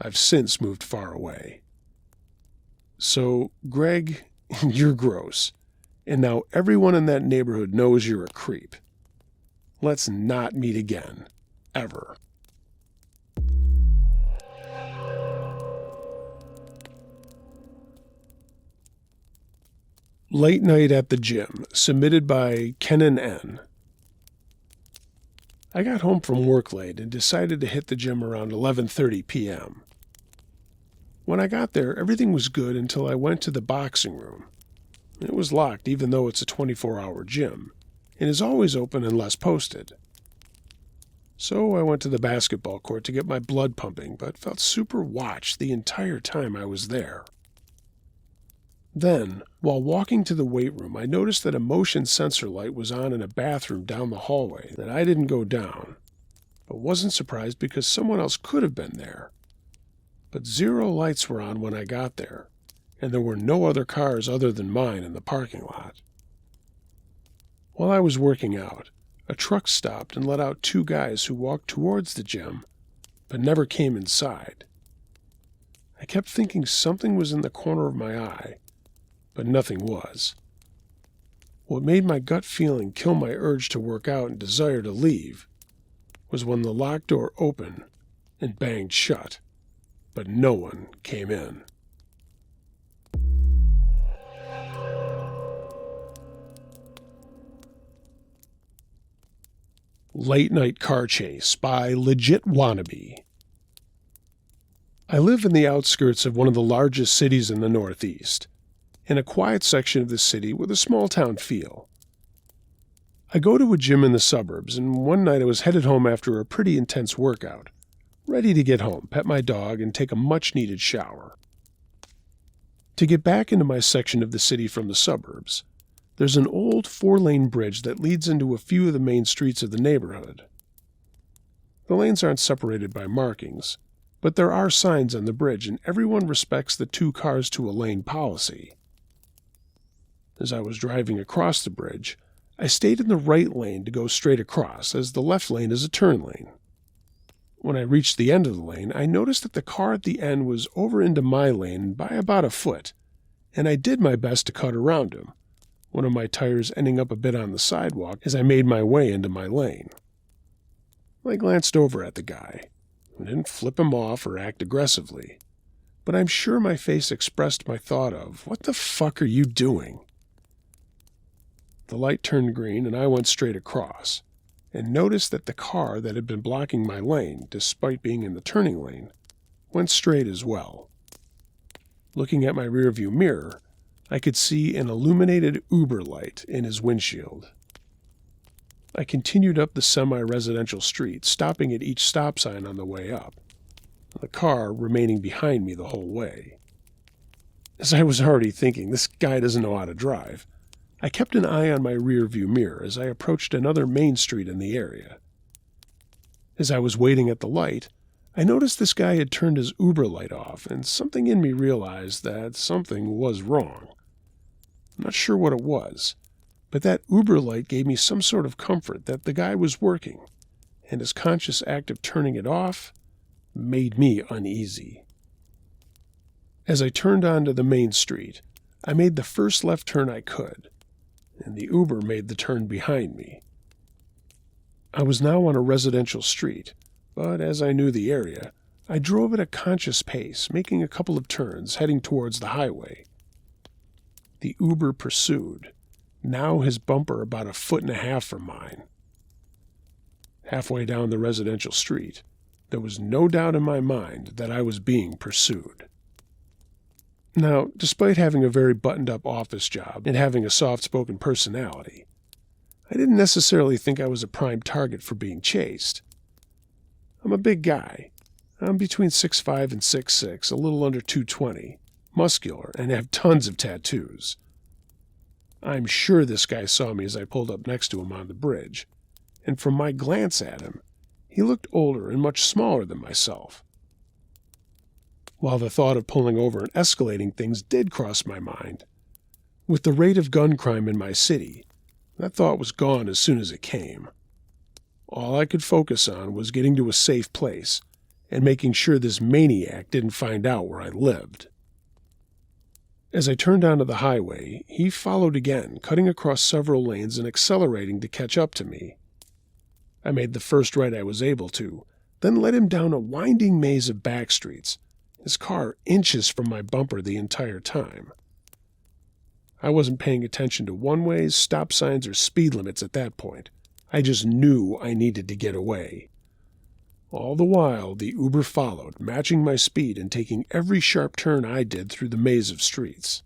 I've since moved far away. So, Greg, you're gross. And now everyone in that neighborhood knows you're a creep. Let's not meet again. Ever. Late Night at the Gym, submitted by Kenan N. I got home from work late and decided to hit the gym around 11:30 p.m. When I got there, everything was good until I went to the boxing room. It was locked even though it's a 24-hour gym, and is always open unless posted. So I went to the basketball court to get my blood pumping, but felt super watched the entire time I was there. Then, while walking to the weight room, I noticed that a motion sensor light was on in a bathroom down the hallway that I didn't go down, but wasn't surprised because someone else could have been there. But 0 lights were on when I got there, and there were no other cars other than mine in the parking lot. While I was working out, a truck stopped and let out 2 guys who walked towards the gym, but never came inside. I kept thinking something was in the corner of my eye, but nothing was. What made my gut feeling kill my urge to work out and desire to leave was when the locked door opened and banged shut, but no one came in. Late Night Car Chase by Legit Wannabe. I live in the outskirts of one of the largest cities in the Northeast, in a quiet section of the city with a small-town feel. I go to a gym in the suburbs, and one night I was headed home after a pretty intense workout, ready to get home, pet my dog, and take a much-needed shower. To get back into my section of the city from the suburbs, there's an old 4-lane bridge that leads into a few of the main streets of the neighborhood. The lanes aren't separated by markings, but there are signs on the bridge, and everyone respects the 2 cars to a lane policy. As I was driving across the bridge, I stayed in the right lane to go straight across, as the left lane is a turn lane. When I reached the end of the lane, I noticed that the car at the end was over into my lane by about a foot, and I did my best to cut around him, one of my tires ending up a bit on the sidewalk as I made my way into my lane. I glanced over at the guy. I didn't flip him off or act aggressively, but I'm sure my face expressed my thought of, "What the fuck are you doing?" The light turned green and I went straight across, and noticed that the car that had been blocking my lane, despite being in the turning lane, went straight as well. Looking at my rearview mirror, I could see an illuminated Uber light in his windshield. I continued up the semi-residential street, stopping at each stop sign on the way up, the car remaining behind me the whole way. As I was already thinking, this guy doesn't know how to drive, I kept an eye on my rearview mirror as I approached another main street in the area. As I was waiting at the light, I noticed this guy had turned his Uber light off, and something in me realized that something was wrong. I'm not sure what it was, but that Uber light gave me some sort of comfort that the guy was working, and his conscious act of turning it off made me uneasy. As I turned onto the main street, I made the first left turn I could, and the Uber made the turn behind me. I was now on a residential street, but as I knew the area, I drove at a conscious pace, making a couple of turns, heading towards the highway. The Uber pursued, now his bumper about 1.5 feet from mine. Halfway down the residential street, there was no doubt in my mind that I was being pursued. Now, despite having a very buttoned-up office job and having a soft-spoken personality, I didn't necessarily think I was a prime target for being chased. I'm a big guy. I'm between 6'5" and 6'6", a little under 220, muscular, and have tons of tattoos. I'm sure this guy saw me as I pulled up next to him on the bridge, and from my glance at him, he looked older and much smaller than myself. While the thought of pulling over and escalating things did cross my mind, with the rate of gun crime in my city, that thought was gone as soon as it came. All I could focus on was getting to a safe place and making sure this maniac didn't find out where I lived. As I turned onto the highway, he followed again, cutting across several lanes and accelerating to catch up to me. I made the first right I was able to, then led him down a winding maze of back streets, his car inches from my bumper the entire time. I wasn't paying attention to one-ways, stop signs, or speed limits at that point. I just knew I needed to get away. All the while, the Uber followed, matching my speed and taking every sharp turn I did through the maze of streets.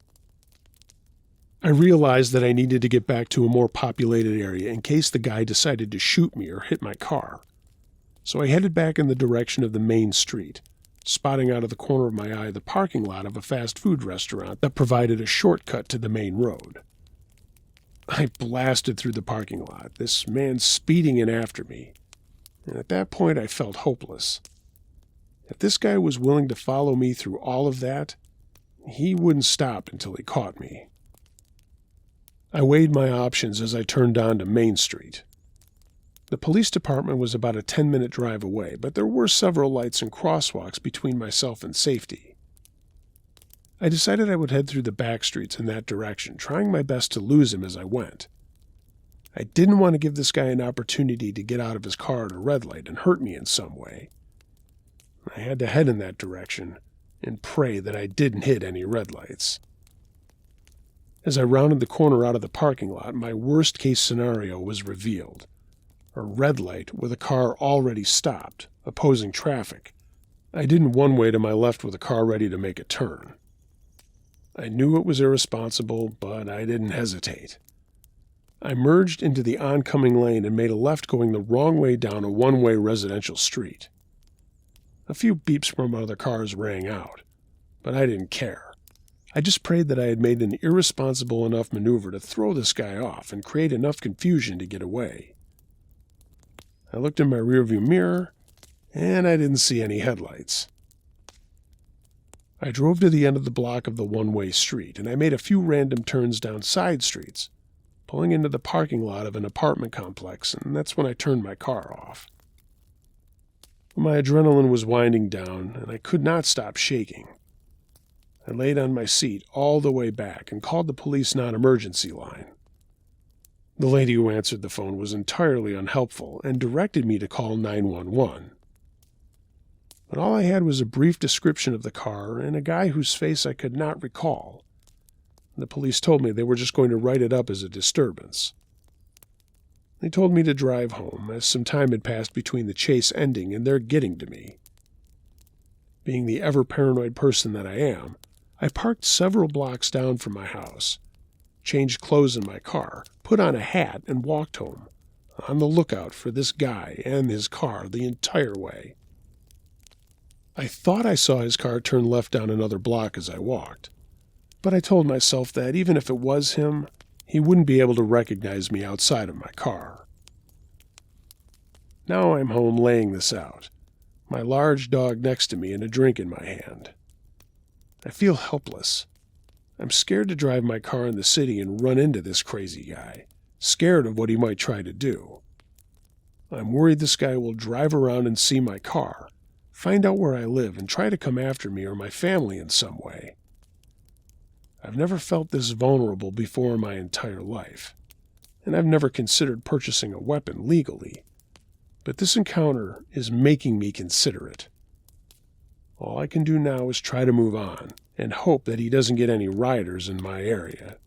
I realized that I needed to get back to a more populated area in case the guy decided to shoot me or hit my car. So I headed back in the direction of the main street, spotting out of the corner of my eye the parking lot of a fast food restaurant that provided a shortcut to the main road. I blasted through the parking lot, this man speeding in after me, and at that point I felt hopeless. If this guy was willing to follow me through all of that, he wouldn't stop until he caught me. I weighed my options as I turned onto Main Street. The police department was about a 10-minute drive away, but there were several lights and crosswalks between myself and safety. I decided I would head through the back streets in that direction, trying my best to lose him as I went. I didn't want to give this guy an opportunity to get out of his car at a red light and hurt me in some way. I had to head in that direction and pray that I didn't hit any red lights. As I rounded the corner out of the parking lot, my worst-case scenario was revealed. A red light with a car already stopped, opposing traffic. I didn't one-way to my left with a car ready to make a turn. I knew it was irresponsible, but I didn't hesitate. I merged into the oncoming lane and made a left going the wrong way down a one-way residential street. A few beeps from other cars rang out, but I didn't care. I just prayed that I had made an irresponsible enough maneuver to throw this guy off and create enough confusion to get away. I looked in my rearview mirror, and I didn't see any headlights. I drove to the end of the block of the one-way street, and I made a few random turns down side streets, pulling into the parking lot of an apartment complex, and that's when I turned my car off. My adrenaline was winding down, and I could not stop shaking. I laid on my seat all the way back and called the police non-emergency line. The lady who answered the phone was entirely unhelpful and directed me to call 911. But all I had was a brief description of the car and a guy whose face I could not recall. The police told me they were just going to write it up as a disturbance. They told me to drive home, as some time had passed between the chase ending and their getting to me. Being the ever-paranoid person that I am, I parked several blocks down from my house, changed clothes in my car, put on a hat, and walked home, on the lookout for this guy and his car the entire way. I thought I saw his car turn left down another block as I walked, but I told myself that even if it was him, he wouldn't be able to recognize me outside of my car. Now I'm home laying this out, my large dog next to me and a drink in my hand. I feel helpless. I'm scared to drive my car in the city and run into this crazy guy, scared of what he might try to do. I'm worried this guy will drive around and see my car, find out where I live, and try to come after me or my family in some way. I've never felt this vulnerable before in my entire life, and I've never considered purchasing a weapon legally, but this encounter is making me consider it. All I can do now is try to move on and hope that he doesn't get any rioters in my area.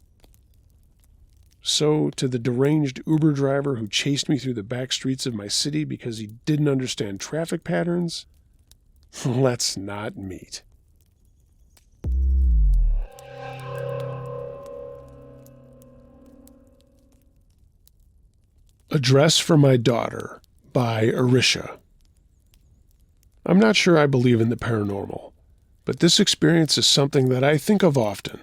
So, to the deranged Uber driver who chased me through the back streets of my city because he didn't understand traffic patterns, let's not meet. Address for My Daughter by Arisha. I'm not sure I believe in the paranormal, but this experience is something that I think of often.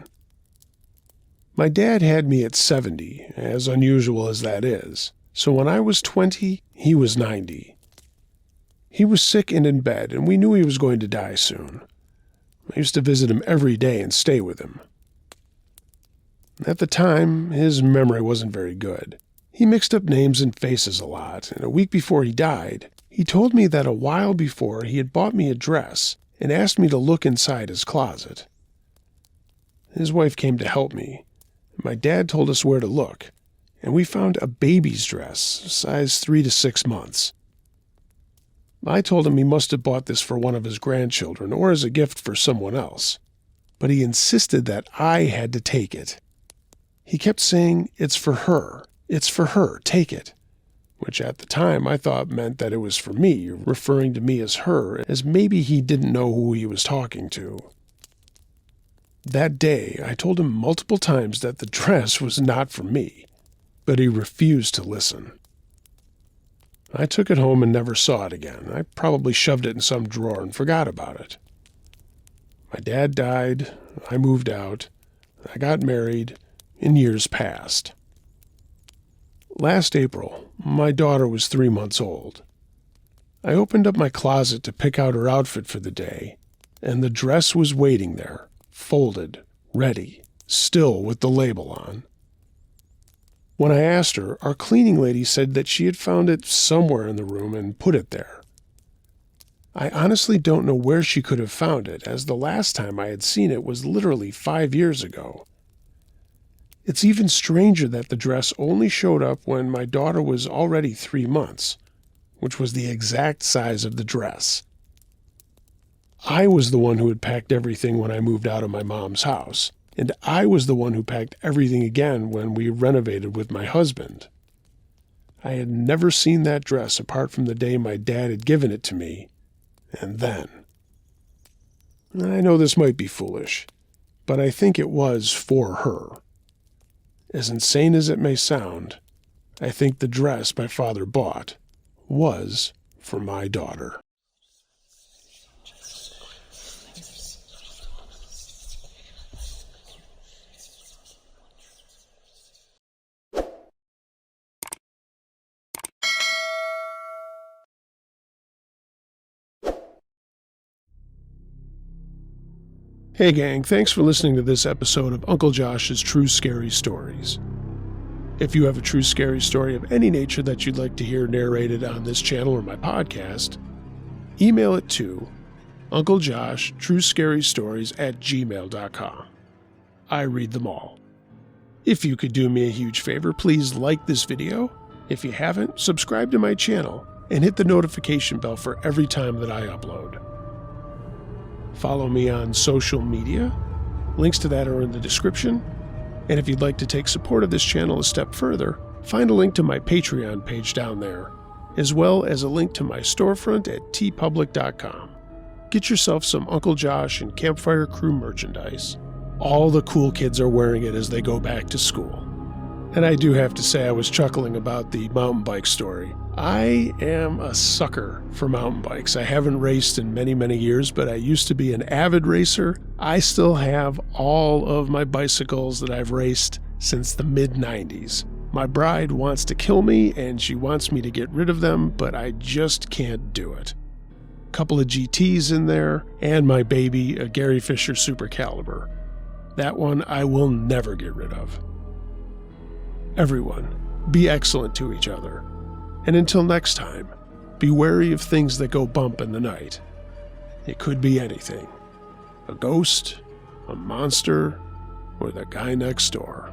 My dad had me at 70, as unusual as that is, so when I was 20, he was 90. He was sick and in bed, and we knew he was going to die soon. I used to visit him every day and stay with him. At the time, his memory wasn't very good. He mixed up names and faces a lot, and a week before he died, he told me that a while before he had bought me a dress and asked me to look inside his closet. His wife came to help me. My dad told us where to look, and we found a baby's dress, size 3 to 6 months. I told him he must have bought this for one of his grandchildren or as a gift for someone else, but he insisted that I had to take it. He kept saying, "It's for her, take it," which at the time I thought meant that it was for me, referring to me as her, as maybe he didn't know who he was talking to. That day, I told him multiple times that the dress was not for me, but he refused to listen. I took it home and never saw it again. I probably shoved it in some drawer and forgot about it. My dad died, I moved out, I got married, and years passed. Last April, my daughter was 3 months old. I opened up my closet to pick out her outfit for the day, and the dress was waiting there, folded, ready, still with the label on. When I asked her, our cleaning lady said that she had found it somewhere in the room and put it there. I honestly don't know where she could have found it, as the last time I had seen it was literally 5 years ago. It's even stranger that the dress only showed up when my daughter was already 3 months, which was the exact size of the dress. I was the one who had packed everything when I moved out of my mom's house, and I was the one who packed everything again when we renovated with my husband. I had never seen that dress apart from the day my dad had given it to me, and then. I know this might be foolish, but I think it was for her. As insane as it may sound, I think the dress my father bought was for my daughter. Hey gang, thanks for listening to this episode of Uncle Josh's True Scary Stories. If you have a true scary story of any nature that you'd like to hear narrated on this channel or my podcast, email it to unclejoshtruescarystories@gmail.com. I read them all. If you could do me a huge favor, please like this video. If you haven't, subscribe to my channel and hit the notification bell for every time that I upload. Follow me on social media. Links to that are in the description. And if you'd like to take support of this channel a step further, find a link to my Patreon page down there, as well as a link to my storefront at tpublic.com. Get yourself some Uncle Josh and Campfire Crew merchandise. All the cool kids are wearing it as they go back to school. And I do have to say I was chuckling about the mountain bike story. I am a sucker for mountain bikes. I haven't raced in many, many years, but I used to be an avid racer. I still have all of my bicycles that I've raced since the mid-90s. My bride wants to kill me, and she wants me to get rid of them, but I just can't do it. Couple of GTs in there, and my baby, a Gary Fisher Super Caliber. That one I will never get rid of. Everyone, be excellent to each other. And until next time, be wary of things that go bump in the night. It could be anything. A ghost, a monster, or the guy next door.